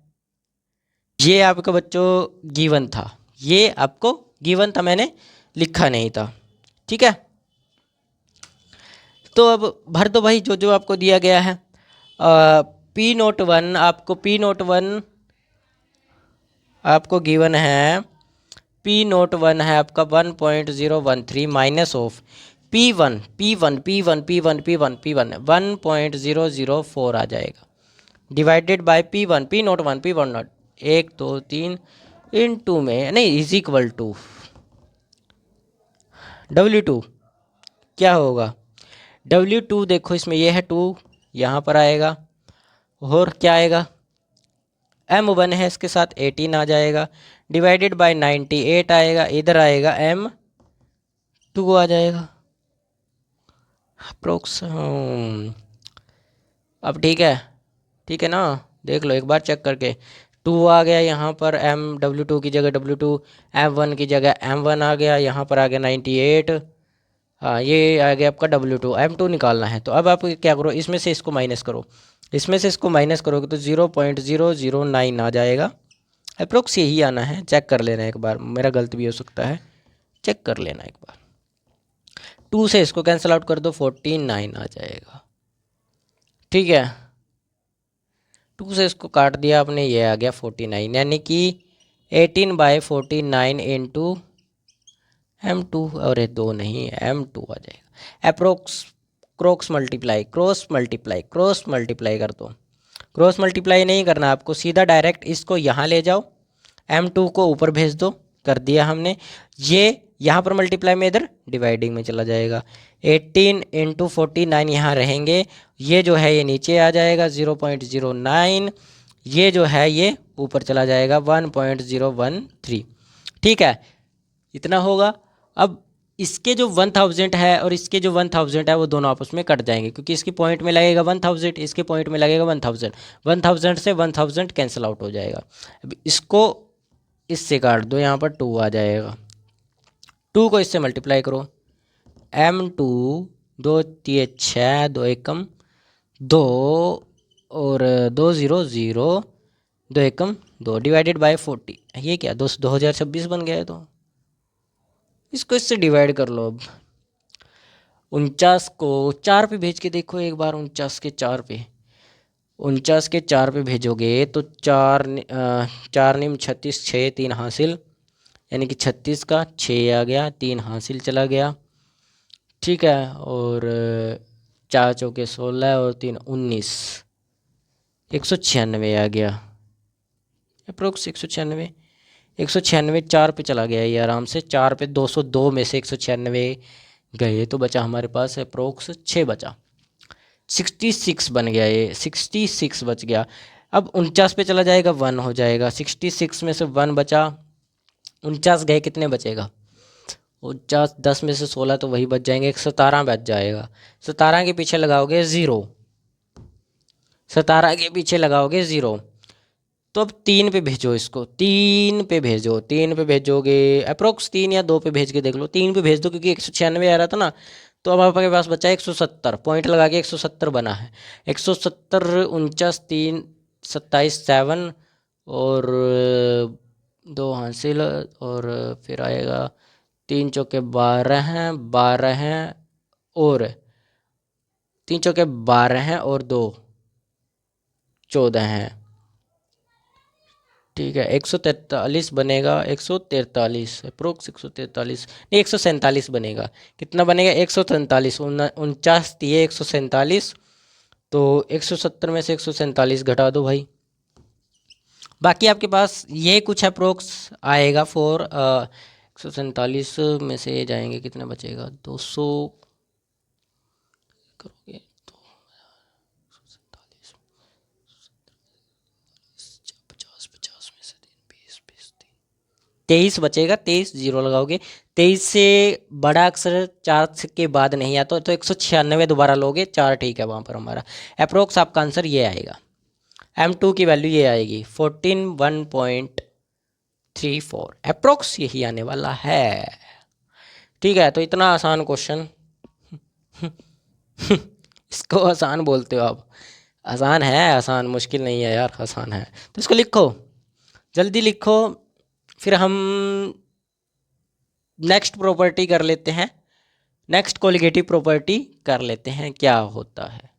ये आपका बच्चों गिवन था, ये आपको गिवन था, मैंने लिखा नहीं था, ठीक है। तो अब भर दो भाई जो जो आपको दिया गया है। P01 आपको, P01 आपको गिवन है, P01 है आपका 1.013 minus of P1 P1 P1 P1 P1 P1 1.004 आ जाएगा, divided by P1 P01 P1 1 2 3 into में नहीं इज इक्वल टू W2। क्या होगा W2? देखो इसमें ये है 2, यहाँ पर आएगा, और क्या आएगा? M1 है, इसके साथ 18 आ जाएगा, डिवाइडेड बाय 98 आएगा, इधर आएगा M2 आ जाएगा अप्रोक्स। अब ठीक है ना, देख लो एक बार चेक करके। 2 आ गया यहाँ पर, W2 की जगह W2, M1 की जगह M1 आ गया, यहाँ पर आ गया 98। हाँ ये आ गया आपका W2, M2 निकालना है। तो अब आप क्या करो, इसमें से इसको माइनस करो, इसमें से इसको माइनस करोगे तो 0.009 आ जाएगा अप्रोक्स, यही आना है। चेक कर लेना एक बार, मेरा गलत भी हो सकता है, चेक कर लेना एक बार। 2 से इसको कैंसिल आउट कर दो, 49 आ जाएगा। ठीक है, 2 से इसको काट दिया आपने, ये आ गया 49, यानी कि 18/49 इंटू M2, और 2 नहीं M2 आ जाएगा। अप्रोक्स क्रॉस मल्टीप्लाई कर दो। क्रॉस मल्टीप्लाई नहीं करना आपको, सीधा डायरेक्ट इसको यहाँ ले जाओ, M2 को ऊपर भेज दो, कर दिया हमने। ये यहाँ पर मल्टीप्लाई में, इधर डिवाइडिंग में चला जाएगा। 18 इंटू 49 यहाँ रहेंगे, ये जो है ये नीचे आ जाएगा 0.09, ये जो है ये ऊपर चला जाएगा 1.013। ठीक है, इतना होगा। अब इसके जो 1000 है और इसके जो 1000 है वो दोनों आपस में कट जाएंगे, क्योंकि इसके पॉइंट में लगेगा 1000, इसके पॉइंट में लगेगा 1000। 1000 से 1000 कैंसिल आउट हो जाएगा। अब इसको इससे काट दो, यहाँ पर 2 आ जाएगा। 2 को इससे मल्टीप्लाई करो, M2 2 3 6 2 एकम 2 और 2 0 0 2 एकम 2 डिवाइडेड बाय 40। ये क्या 2026 बन गया है, तो इसको इससे डिवाइड कर लो। अब 49 को 4 पे भेज के देखो एक बार, 49 के 4 पे, 49 के 4 पे भेजोगे तो 4 4 निम 36, 6 3 हासिल, यानी कि 36 का 6 आ गया, 3 हासिल चला गया। ठीक है, और 4 चौके 16 और 3 19, 196 आ गया अप्रोक्स। 196, 196 4 पे चला गया ये आराम से। 4 पे 202 में से 196 गए तो बचा हमारे पास अप्रोक्स 6 बचा, 66 बन गया, ये 66 बच गया। अब 49 पे चला जाएगा 1 हो जाएगा, 66 में से 1 बचा, 49 गए कितने बचेगा, 49 10 में से 16 तो वही बच जाएंगे, 17 बच जाएगा। 17 के पीछे लगाओगे 0, 17 के पीछे लगाओगे 0। तो अब 3 पे भेजो इसको, 3 पे भेजो, 3 पे भेजोगे अप्रोक्स 3 या 2 पे भेज के देख लो। 3 पे भेज दो, क्योंकि 196 आ रहा था ना, तो अब आपके पास बचा 170, पॉइंट लगा के 170 बना है। 170 49 3 27 7 और 2 हासिल, और फिर आएगा 3 चौके 12 हैं, 12 हैं और 3 चौके 12 हैं और 2 14 हैं। ठीक है, 143 बनेगा, 143 अप्रोक्स 143 नहीं 147 बनेगा। कितना बनेगा 147, 49 दिए 147, तो 170 में से 147 घटा दो भाई। बाकी आपके पास ये कुछ अप्रोक्स आएगा फॉर 147 में से जाएंगे, कितना बचेगा 200 करोगे तो 50 में से 20 23 बचेगा, 23 जीरो लगाओगे। 23 से बड़ा अक्षर 4 के बाद नहीं आता, तो 196 दोबारा लोगे, 4 ठीक है वहाँ पर हमारा अप्रोक्स आपका आंसर ये आएगा। M2 की वैल्यू ये आएगी 14 1.34 अप्रोक्स, यही आने वाला है। ठीक है, तो इतना आसान क्वेश्चन इसको आसान बोलते हो आप, आसान है, आसान, मुश्किल नहीं है यार, आसान है। तो इसको लिखो, जल्दी लिखो, फिर हम नेक्स्ट प्रॉपर्टी कर लेते हैं, नेक्स्ट कोलिगेटिव प्रॉपर्टी कर लेते हैं, क्या होता है।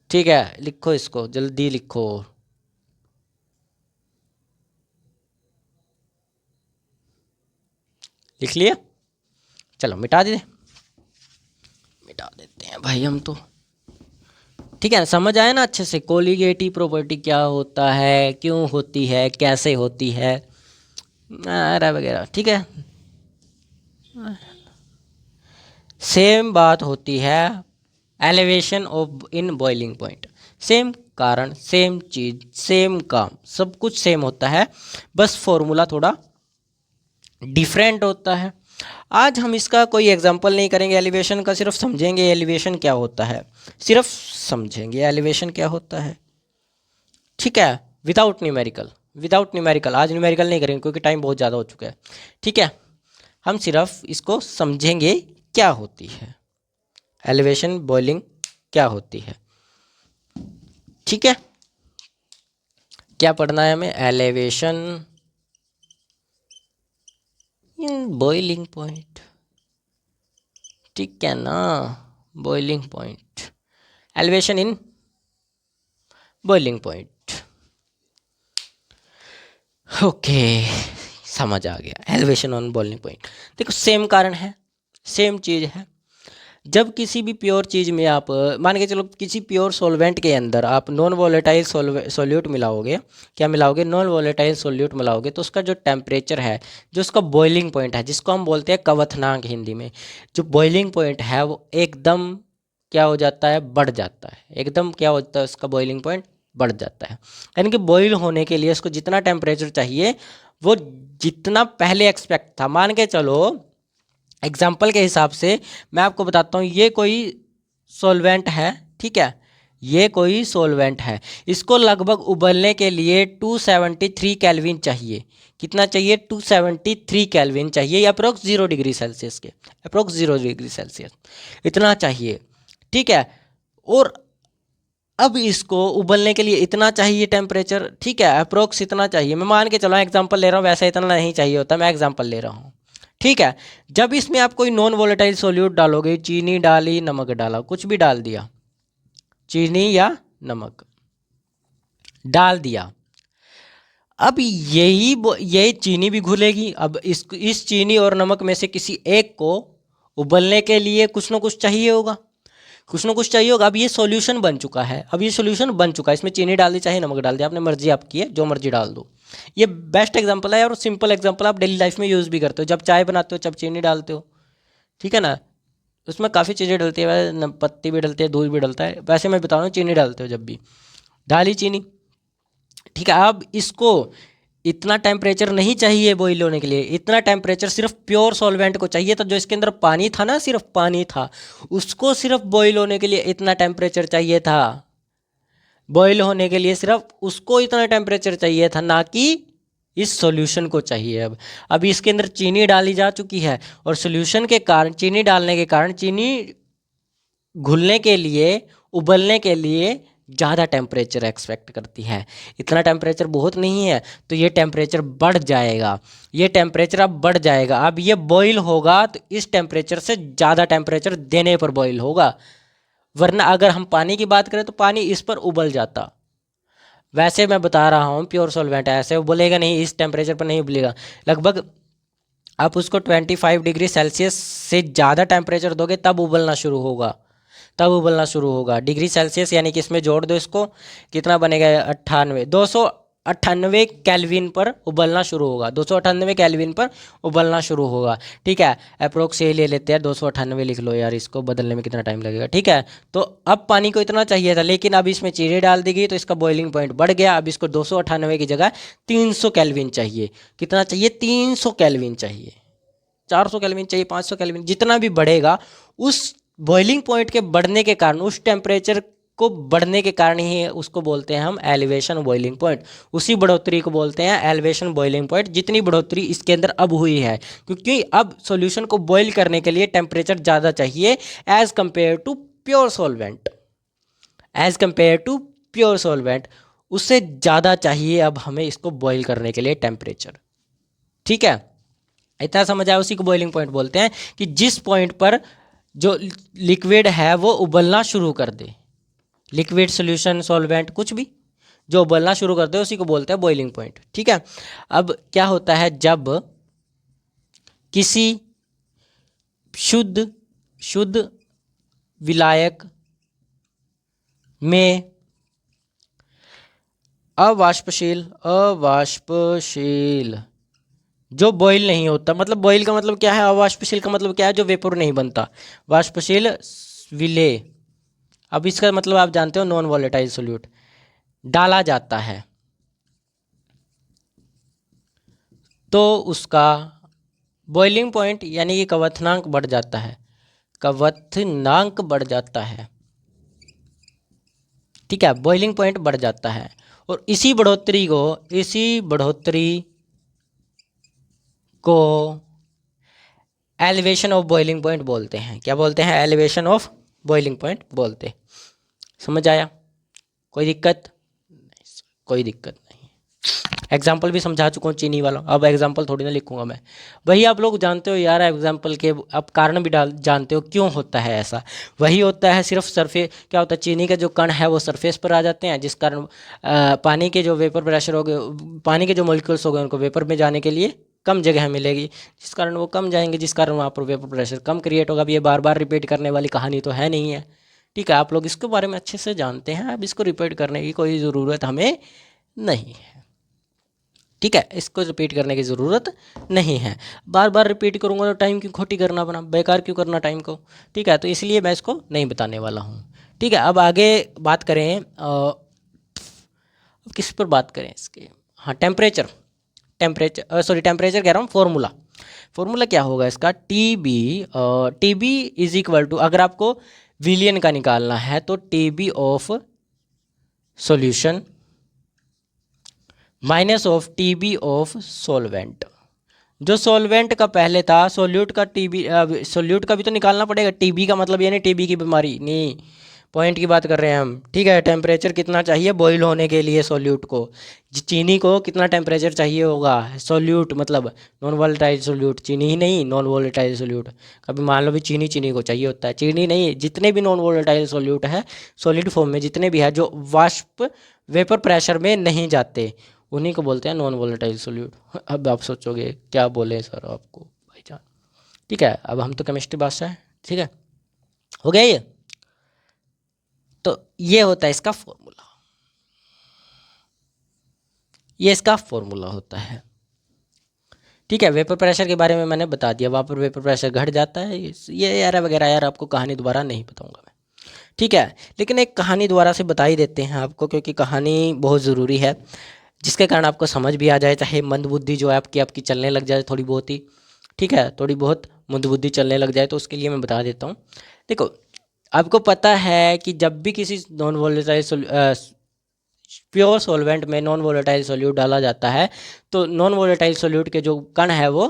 ठीक है, लिखो इसको, जल्दी लिखो। लिख लिया, चलो मिटा देते हैं भाई हम तो। ठीक है, समझ आया ना अच्छे से, कोलिगेटिव प्रॉपर्टी क्या होता है, क्यों होती है, कैसे होती है वगैरह। ठीक है, सेम बात होती है elevation of in boiling point, same कारण, सेम चीज, सेम काम, सब कुछ सेम होता है, बस फॉर्मूला थोड़ा डिफरेंट होता है। आज हम इसका कोई एग्जांपल नहीं करेंगे एलिवेशन का, सिर्फ समझेंगे एलिवेशन क्या होता है, सिर्फ समझेंगे एलिवेशन क्या होता है। ठीक है, विदाउट न्यूमेरिकल, आज न्यूमेरिकल नहीं करेंगे क्योंकि टाइम बहुत ज़्यादा हो चुका है। ठीक है, हम सिर्फ इसको समझेंगे क्या होती है एलिवेशन, बॉइलिंग क्या होती है। ठीक है, क्या पढ़ना है हमें, एलिवेशन इन बॉइलिंग पॉइंट। ठीक है ना, boiling point, elevation in boiling point. Okay, समझ आ गया, एलिवेशन ऑन बॉइलिंग पॉइंट। देखो सेम कारण है, सेम चीज़ है। जब किसी भी प्योर चीज़ में आप मान के चलो किसी प्योर सॉल्वेंट के अंदर आप नॉन वोलेटाइल सॉल्यूट मिलाओगे, क्या मिलाओगे, नॉन वोलेटाइल सॉल्यूट मिलाओगे, तो उसका जो टेम्परेचर है, जो उसका बॉइलिंग पॉइंट है, जिसको हम बोलते हैं क्वथनांक हिंदी में, जो बॉइलिंग पॉइंट है वो एकदम क्या हो जाता है, बढ़ जाता है। एकदम क्या होता है, उसका बॉइलिंग पॉइंट बढ़ जाता है। यानी कि बॉईल होने के लिए उसको जितना टेम्परेचर चाहिए वो जितना पहले एक्सपेक्ट था, मान के चलो एग्जाम्पल के हिसाब से मैं आपको बताता हूँ, ये कोई सॉल्वेंट है, ठीक है, ये कोई सॉल्वेंट है, इसको लगभग उबलने के लिए 273 केल्विन चाहिए। कितना चाहिए, 273 केल्विन चाहिए, अप्रोक्स 0 डिग्री सेल्सियस के, अप्रोक्स 0 डिग्री सेल्सियस इतना चाहिए, ठीक है। और अब इसको उबलने के लिए इतना चाहिए टेम्परेचर, ठीक है, अप्रोक्स इतना चाहिए। मैं मान के चलो एग्जांपल ले रहा हूँ, वैसे इतना नहीं चाहिए होता, मैं एग्जांपल ले रहा हूँ, ठीक है। जब इसमें आप कोई नॉन वोलेटाइल सॉल्यूट डालोगे, चीनी डाली, नमक डाला, कुछ भी डाल दिया, चीनी या नमक डाल दिया, अब यही चीनी भी घुलेगी। अब इस चीनी और नमक में से किसी एक को उबलने के लिए कुछ ना कुछ चाहिए होगा, कुछ ना कुछ चाहिए होगा। अब ये सॉल्यूशन बन चुका है, अब ये सॉल्यूशन बन चुका है, इसमें चीनी डाल दी चाहे नमक डाल दिया, आपने मर्जी आपकी है, जो मर्जी डाल दो। ये बेस्ट एग्जांपल है और सिंपल एग्जांपल, आप डेली लाइफ में यूज़ भी करते हो। जब चाय बनाते हो जब चीनी डालते हो, ठीक है ना, उसमें काफ़ी चीज़ें डलती है, वैसे पत्ती भी डलती है, दूध भी डलता है, वैसे मैं बता रहा हूँ चीनी डालते हो जब भी, डाली चीनी, ठीक है। अब इसको इतना टेम्परेचर नहीं चाहिए बॉईल होने के लिए, इतना टेम्परेचर सिर्फ प्योर सॉल्वेंट को चाहिए था, जो इसके अंदर पानी था ना, सिर्फ पानी था, उसको सिर्फ बॉईल होने के लिए इतना टेम्परेचर चाहिए था। बॉईल होने के लिए सिर्फ उसको इतना टेम्परेचर चाहिए था, ना कि इस सॉल्यूशन को चाहिए। अब इसके अंदर चीनी डाली जा चुकी है और सॉल्यूशन के कारण, चीनी डालने के कारण, चीनी घुलने के लिए, उबलने के लिए ज़्यादा टेम्परेचर एक्सपेक्ट करती है। इतना टेम्परेचर बहुत नहीं है, तो ये टेम्परेचर बढ़ जाएगा, ये टेम्परेचर अब बढ़ जाएगा। अब ये बॉईल होगा तो इस टेम्परेचर से ज़्यादा टेम्परेचर देने पर बॉईल होगा, वरना अगर हम पानी की बात करें तो पानी इस पर उबल जाता। वैसे मैं बता रहा हूँ प्योर सॉल्वेंट है, ऐसे उबलेगा नहीं, इस टेम्परेचर पर नहीं उबलेगा। लगभग आप उसको 25 डिग्री सेल्सियस से ज़्यादा टेम्परेचर दोगे तब उबलना शुरू होगा, तब उबलना शुरू होगा। डिग्री सेल्सियस यानी कि इसमें जोड़ दो इसको, कितना बनेगा, 298 केल्विन पर उबलना शुरू होगा, 298 केल्विन पर उबलना शुरू होगा, ठीक है। अप्रोक्स ये ले लेते हैं, 298 लिख लो यार, इसको बदलने में कितना टाइम लगेगा, ठीक है। तो अब पानी को इतना चाहिए था, लेकिन अब इसमें चीनी डाल दी गई तो इसका बॉइलिंग पॉइंट बढ़ गया। अब इसको 298 की जगह 300 केल्विन चाहिए। कितना चाहिए, 300 केल्विन चाहिए, 400 केल्विन चाहिए, 500 केल्विन, जितना भी बढ़ेगा उस बॉइलिंग पॉइंट के बढ़ने के कारण, उस टेम्परेचर को बढ़ने के कारण ही उसको बोलते हैं हम एलिवेशन बॉइलिंग पॉइंट। उसी बढ़ोतरी को बोलते हैं एलिवेशन बॉइलिंग पॉइंट, जितनी बढ़ोतरी इसके अंदर अब हुई है, क्योंकि अब सॉल्यूशन को बॉईल करने के लिए टेम्परेचर ज़्यादा चाहिए as compare to pure solvent, as compare to pure solvent, उससे ज़्यादा चाहिए अब हमें इसको बॉईल करने के लिए टेम्परेचर, ठीक है। इतना समझ आया, उसी को बॉइलिंग पॉइंट बोलते हैं कि जिस पॉइंट पर जो लिक्विड है वो उबलना शुरू कर दे, लिक्विड सॉल्यूशन सॉल्वेंट कुछ भी जो उबलना शुरू कर दे उसी को बोलते हैं बॉइलिंग पॉइंट, ठीक है। अब क्या होता है, जब किसी शुद्ध शुद्ध विलायक में अवाष्पशील अवाष्पशील जो बॉईल नहीं होता, मतलब बॉईल का मतलब क्या है, अवाष्पशील का मतलब क्या है, जो वेपर नहीं बनता, वाष्पशील विलेय, अब इसका मतलब आप जानते हो नॉन वॉलेटाइल सॉल्यूट डाला जाता है, तो उसका बॉइलिंग पॉइंट यानी कि क्वथनांक बढ़ जाता है, क्वथनांक बढ़ जाता है, ठीक है, बॉइलिंग पॉइंट बढ़ जाता है। और इसी बढ़ोतरी को एलिवेशन ऑफ बॉइलिंग पॉइंट बोलते हैं। क्या बोलते हैं, एलिवेशन ऑफ बॉइलिंग पॉइंट बोलते हैं। समझ आया, कोई दिक्कत नहीं, कोई दिक्कत नहीं। एग्जाम्पल भी समझा चुका हूँ चीनी वाला, अब एग्जाम्पल थोड़ी ना लिखूंगा मैं। वही आप लोग जानते हो यार, एग्जाम्पल के अब कारण भी डाल जानते हो क्यों होता है ऐसा। वही होता है, सिर्फ सरफेस क्या होता है, चीनी के जो कण है वो सरफेस पर आ जाते हैं, जिस कारण पानी के जो वेपर प्रेशर हो गए, पानी के जो मॉलिक्यूल्स हो गए उनको वेपर में जाने के लिए कम जगह मिलेगी, जिस कारण वो कम जाएंगे, जिस कारण वहाँ पर वेपर प्रेशर कम क्रिएट होगा। अब ये बार बार रिपीट करने वाली कहानी तो है नहीं है, ठीक है, आप लोग इसके बारे में अच्छे से जानते हैं, अब इसको रिपीट करने की कोई ज़रूरत हमें नहीं है, ठीक है, इसको रिपीट करने की ज़रूरत नहीं है। बार बार रिपीट करूँगा तो टाइम क्यों खोटी करना, अपना बेकार क्यों करना टाइम को, ठीक है, तो इसलिए मैं इसको नहीं बताने वाला हूँ, ठीक है। अब आगे बात करें, किस पर बात करें इसके, हाँ टेम्परेचर, टेम्परेचर कह रहा हूँ, फॉर्मूला क्या होगा इसका, T B is equal to, अगर आपको विलियन का निकालना है तो T B of solution minus of T B of solvent. जो सॉल्वेंट का पहले था, सोल्यूट का टीबी, सोल्यूट का भी तो निकालना पड़ेगा, टीबी का मतलब ये नहीं टीबी की बीमारी नहीं, पॉइंट की बात कर रहे हैं हम, ठीक है। टेम्परेचर कितना चाहिए बॉईल होने के लिए सोल्यूट को, चीनी को कितना टेम्परेचर चाहिए होगा, सोल्यूट मतलब नॉन वोलेटाइल सोल्यूट, चीनी ही नहीं नॉन वोलेटाइल सोल्यूट, कभी मान लो भी चीनी को चाहिए होता है, चीनी नहीं, जितने भी नॉन वोलेटाइल सोल्यूट है सॉलिड फॉर्म में जितने भी है जो वाष्प वेपर प्रेशर में नहीं जाते, उन्हीं को बोलते हैं नॉन वोलेटाइल सोल्यूट। अब आप सोचोगे क्या बोले सर आपको भाईजान, ठीक है, अब हम तो केमिस्ट्री भाषा है, ठीक है, हो गया ये। तो ये होता है इसका फॉर्मूला, ये इसका फॉर्मूला होता है, ठीक है। वेपर प्रेशर के बारे में मैंने बता दिया, वहाँ पर वेपर प्रेशर घट जाता है, ये यार वगैरह यार आपको कहानी दोबारा नहीं बताऊंगा मैं, ठीक है। लेकिन एक कहानी दोबारा से बता ही देते हैं आपको, क्योंकि कहानी बहुत ज़रूरी है, जिसके कारण आपको समझ भी आ जाए, चाहे मंदबुद्धि जो है आपकी चलने लग जाए थोड़ी बहुत ही, ठीक है, थोड़ी बहुत मंदबुद्धि चलने लग जाए, तो उसके लिए मैं बता देता हूँ। देखो, आपको पता है कि जब भी किसी नॉन वोलेटाइल प्योर सॉल्वेंट में नॉन वोलेटाइल सोल्यूट डाला जाता है, तो नॉन वोलेटाइल सोल्यूट के जो कण है वो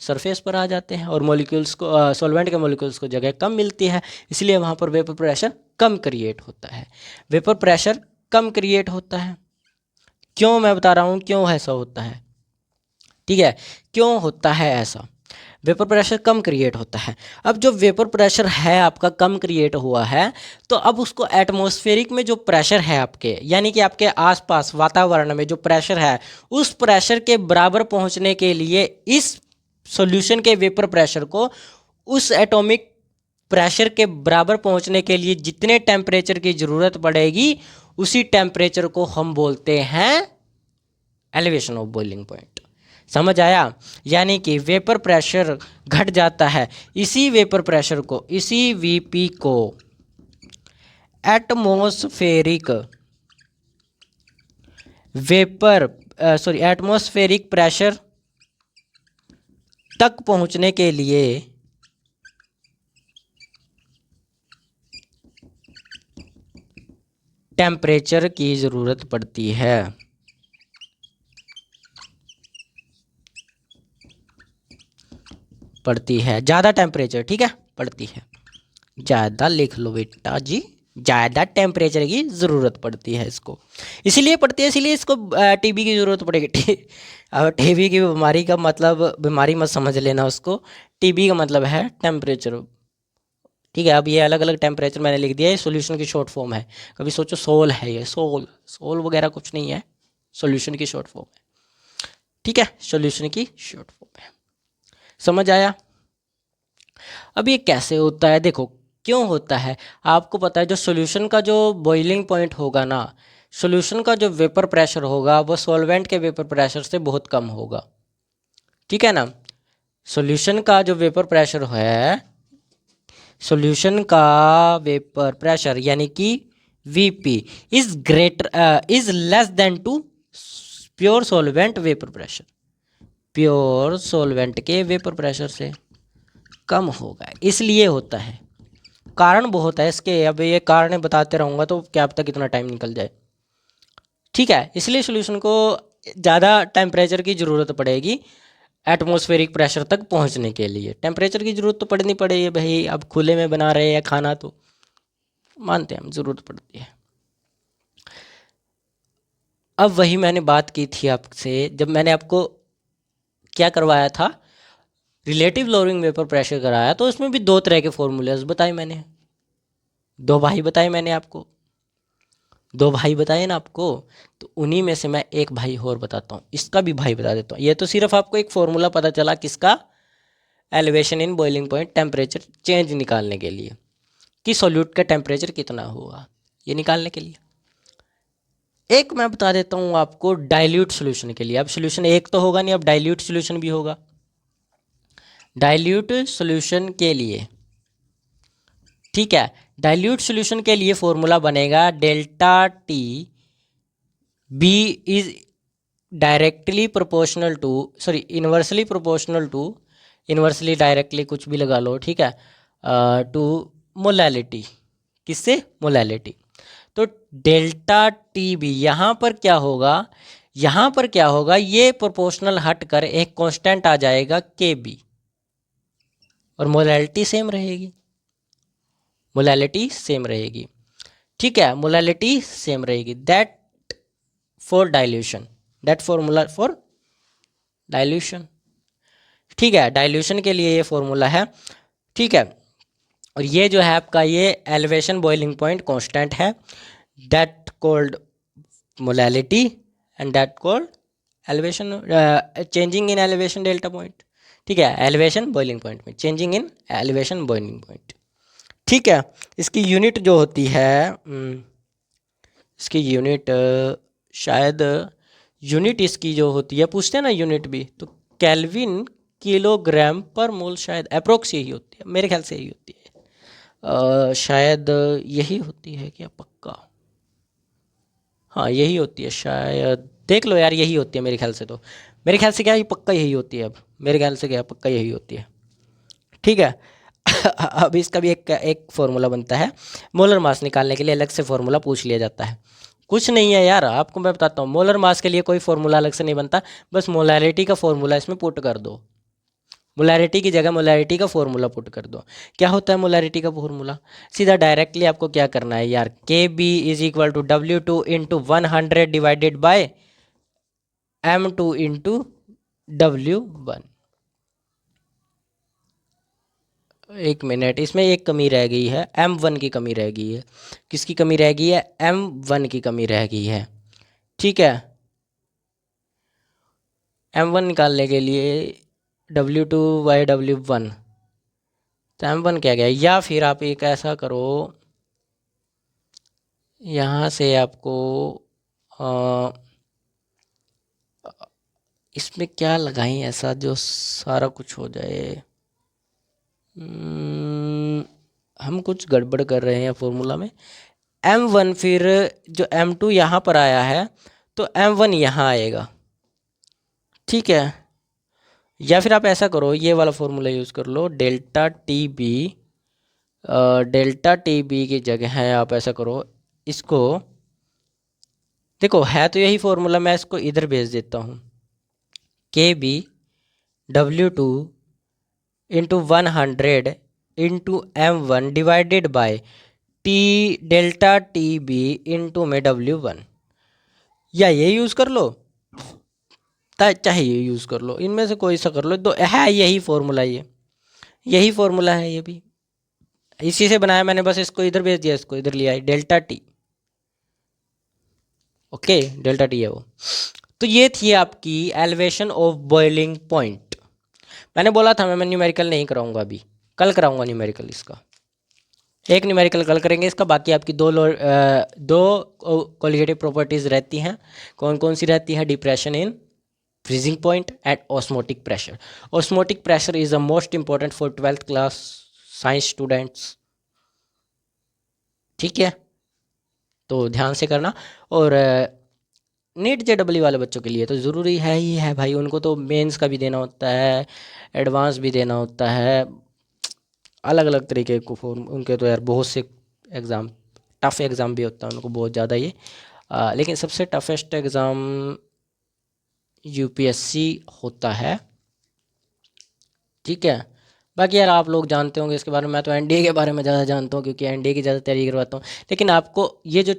सरफेस पर आ जाते हैं, और मॉलिक्यूल्स को सॉल्वेंट के मॉलिक्यूल्स को जगह कम मिलती है, इसलिए वहाँ पर वेपर प्रेशर कम क्रिएट होता है, वेपर प्रेशर कम क्रिएट होता है। क्यों मैं बता रहा हूँ क्यों ऐसा होता है, ठीक है, क्यों होता है ऐसा, वेपर प्रेशर कम क्रिएट होता है। अब जो वेपर प्रेशर है आपका कम क्रिएट हुआ है, तो अब उसको एटमॉस्फेरिक में जो प्रेशर है आपके, यानी कि आपके आसपास वातावरण में जो प्रेशर है, उस प्रेशर के बराबर पहुंचने के लिए इस सॉल्यूशन के वेपर प्रेशर को उस एटॉमिक प्रेशर के बराबर पहुंचने के लिए जितने टेम्परेचर की ज़रूरत पड़ेगी, उसी टेम्परेचर को हम बोलते हैं एलिवेशन ऑफ बॉइलिंग पॉइंट। समझ आया, यानी कि वेपर प्रेशर घट जाता है, इसी वेपर प्रेशर को, इसी वीपी को एटमॉस्फेरिक एटमॉस्फेरिक प्रेशर तक पहुंचने के लिए टेम्परेचर की ज़रूरत पड़ती है। ज़्यादा टेम्परेचर, ठीक है, पड़ती है, ज़्यादा लिख लो बेटा जी, ज़्यादा टेम्परेचर की ज़रूरत पड़ती है इसको, इसीलिए पड़ती है, इसीलिए इसको टीबी की ज़रूरत पड़ेगी। अब टीबी की बीमारी का मतलब बीमारी मत समझ लेना उसको, टीबी का मतलब है टेम्परेचर, ठीक है। अब ये अलग अलग टेम्परेचर मैंने लिख दिया है, सॉल्यूशन की शॉर्ट फॉर्म है, कभी सोचो सोल है, ये सोल वगैरह कुछ नहीं है, सॉल्यूशन की शॉर्ट फॉर्म है, ठीक है, सॉल्यूशन की शॉर्ट फॉर्म है। समझ आया। अब ये कैसे होता है, देखो क्यों होता है, आपको पता है जो सॉल्यूशन का जो बॉइलिंग पॉइंट होगा ना, सॉल्यूशन का जो वेपर प्रेशर होगा वो सॉल्वेंट के वेपर प्रेशर से बहुत कम होगा, ठीक है ना। सॉल्यूशन का जो वेपर प्रेशर है, सॉल्यूशन का वेपर प्रेशर यानी कि VP is less than to pure solvent vapour pressure, pure solvent के वेपर प्रेशर से कम होगा, इसलिए होता है। कारण बहुत है इसके, अब ये कारण बताते रहूँगा तो क्या पता कितना टाइम निकल जाए, ठीक है। इसलिए सॉल्यूशन को ज़्यादा टेम्परेचर की ज़रूरत पड़ेगी एटमॉस्फेरिक प्रेशर तक पहुंचने के लिए, टेम्परेचर की ज़रूरत तो पड़नी पड़ेगी भाई, अब खुले में बना रहे हैं खाना तो मानते हैं हम ज़रूरत पड़ती है। अब वही मैंने बात की थी आपसे जब मैंने आपको क्या करवाया था, रिलेटिव लोअरिंग वेपर प्रेशर कराया, तो उसमें भी दो तरह के फॉर्मूलाज बताए मैंने, दो भाई बताए मैंने आपको, दो भाई बताए ना आपको। तो उन्हीं में से मैं एक भाई और बताता हूँ, इसका भी भाई बता देता हूँ। ये तो सिर्फ आपको एक फॉर्मूला पता चला किसका, elevation in boiling point temperature change निकालने के लिए, कि सॉल्यूट का टेम्परेचर कितना होगा ये निकालने के लिए। एक मैं बता देता हूँ आपको डाइल्यूट सॉल्यूशन के लिए। अब सॉल्यूशन एक तो होगा नहीं, अब डाइल्यूट सॉल्यूशन भी होगा। डाइल्यूट सॉल्यूशन के लिए, ठीक है, डाइल्यूट सॉल्यूशन के लिए फॉर्मूला बनेगा delta T B is directly proportional to, sorry inversely proportional to, inversely directly कुछ भी लगा लो, ठीक है, टू मोलैलिटी, किससे, मोलैलिटी। तो डेल्टा टी बी यहाँ पर क्या होगा, यहाँ पर क्या होगा, ये प्रोपोर्शनल हट कर एक कांस्टेंट आ जाएगा के बी, और मोलैलिटी सेम रहेगी, मोलैलिटी सेम रहेगी, ठीक है, मोलैलिटी सेम रहेगी। That for dilution, that formula for dilution, ठीक है, डाइल्यूशन के लिए ये फॉर्मूला है, ठीक है। और ये जो है आपका ये एलिवेशन बॉइलिंग पॉइंट कांस्टेंट है, that called molality and that called elevation, changing in elevation delta point, ठीक है, एलिवेशन बॉइलिंग पॉइंट में changing in elevation boiling point, ठीक है। इसकी यूनिट जो होती है, इसकी यूनिट शायद यूनिट इसकी जो होती है, पूछते हैं ना यूनिट भी, तो केल्विन किलोग्राम पर मोल शायद अप्रोक्स यही होती है, मेरे ख्याल से यही होती है, शायद यही होती है क्या, पक्का, हाँ यही होती है शायद, देख लो यार, यही होती है मेरे ख्याल से, तो मेरे ख्याल से क्या है, पक्का यही होती है, अब मेरे ख्याल से क्या है, पक्का यही होती है, ठीक है। अब इसका भी एक फॉर्मूला बनता है, मोलर मास निकालने के लिए अलग से फॉर्मूला पूछ लिया जाता है। कुछ नहीं है यार, आपको मैं बताता हूँ, मोलर मास के लिए कोई फॉर्मूला अलग से नहीं बनता, बस मोलैरिटी का फॉर्मूला इसमें पुट कर दो, मोलैरिटी की जगह मोलैरिटी का फॉर्मूला पुट कर दो। क्या होता है मोलैरिटी का फॉर्मूला, सीधा डायरेक्टली आपको क्या करना है यार, K B is equal to W2 into 100 divided by M2 into W1। एक मिनट, इसमें एक कमी रह गई है, M1 की कमी रह गई है। किसकी कमी रह गई है, M1 की कमी रह गई है, ठीक है। M1 निकालने के लिए W2 बाई W1, तो M1 क्या गया, या फिर आप एक ऐसा करो, यहाँ से आपको इसमें क्या लगाएं ऐसा जो सारा कुछ हो जाए, हम कुछ गड़बड़ कर रहे हैं फॉर्मूला में। M1 फिर जो M2 यहाँ पर आया है, तो M1 यहाँ आएगा, ठीक है। या फिर आप ऐसा करो, ये वाला फॉर्मूला यूज़ कर लो, delta T B, delta T B की जगह है आप ऐसा करो, इसको देखो, है तो यही फॉर्मूला, मैं इसको इधर भेज देता हूँ, K B W2 into 100 into M1 divided by T delta T B into में W1, या ये यूज़ कर लो चाहे ये यूज़ कर लो, इनमें से कोई सा कर लो, तो है यही फॉर्मूला, ये यही फॉर्मूला है, ये भी इसी से बनाया मैंने, बस इसको इधर भेज दिया, इसको इधर लिया, delta T, okay, delta T है वो। तो ये थी आपकी एलिवेशन ऑफ बॉइलिंग पॉइंट। मैंने बोला था मैं न्यूमेरिकल नहीं कराऊंगा अभी, कल कराऊंगा न्यूमेरिकल इसका, एक न्यूमेरिकल कल करेंगे इसका, बाकी आपकी दो क्वालिटेटिव प्रॉपर्टीज़ रहती हैं। कौन कौन सी रहती है, depression in freezing point and osmotic pressure. Osmotic pressure is the most important for 12th class science students, ठीक है, तो ध्यान से करना। और नीट JEE वाले बच्चों के लिए तो ज़रूरी है ही है भाई, उनको तो मेंस का भी देना होता है, एडवांस भी देना होता है, अलग अलग तरीके को फॉर्म उनके, तो यार बहुत से एग्ज़ाम, टफ एग्ज़ाम भी होता है उनको बहुत ज़्यादा ये, लेकिन सबसे टफेस्ट एग्ज़ाम UPSC होता है, ठीक है। बाकी यार आप लोग जानते होंगे इसके बारे में, मैं तो एनडीए के बारे में ज़्यादा जानता हूँ क्योंकि एनडीए की ज़्यादा तैयारी करवाता हूँ। लेकिन आपको ये जो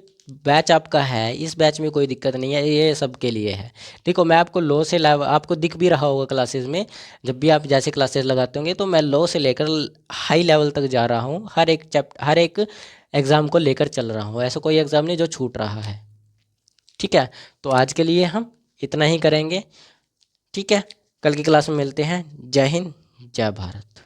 बैच आपका है, इस बैच में कोई दिक्कत नहीं है, ये सबके लिए है। देखो मैं आपको लो से आपको दिख भी रहा होगा क्लासेस में, जब भी आप जैसे क्लासेस लगाते होंगे, तो मैं लो से लेकर हाई लेवल तक जा रहा हूँ, हर एक एग्ज़ाम को लेकर चल रहा हूँ, ऐसा कोई एग्ज़ाम नहीं जो छूट रहा है। ठीक है, तो आज के लिए हम इतना ही करेंगे। ठीक है, कल की क्लास में मिलते हैं। जय हिंद, जय भारत।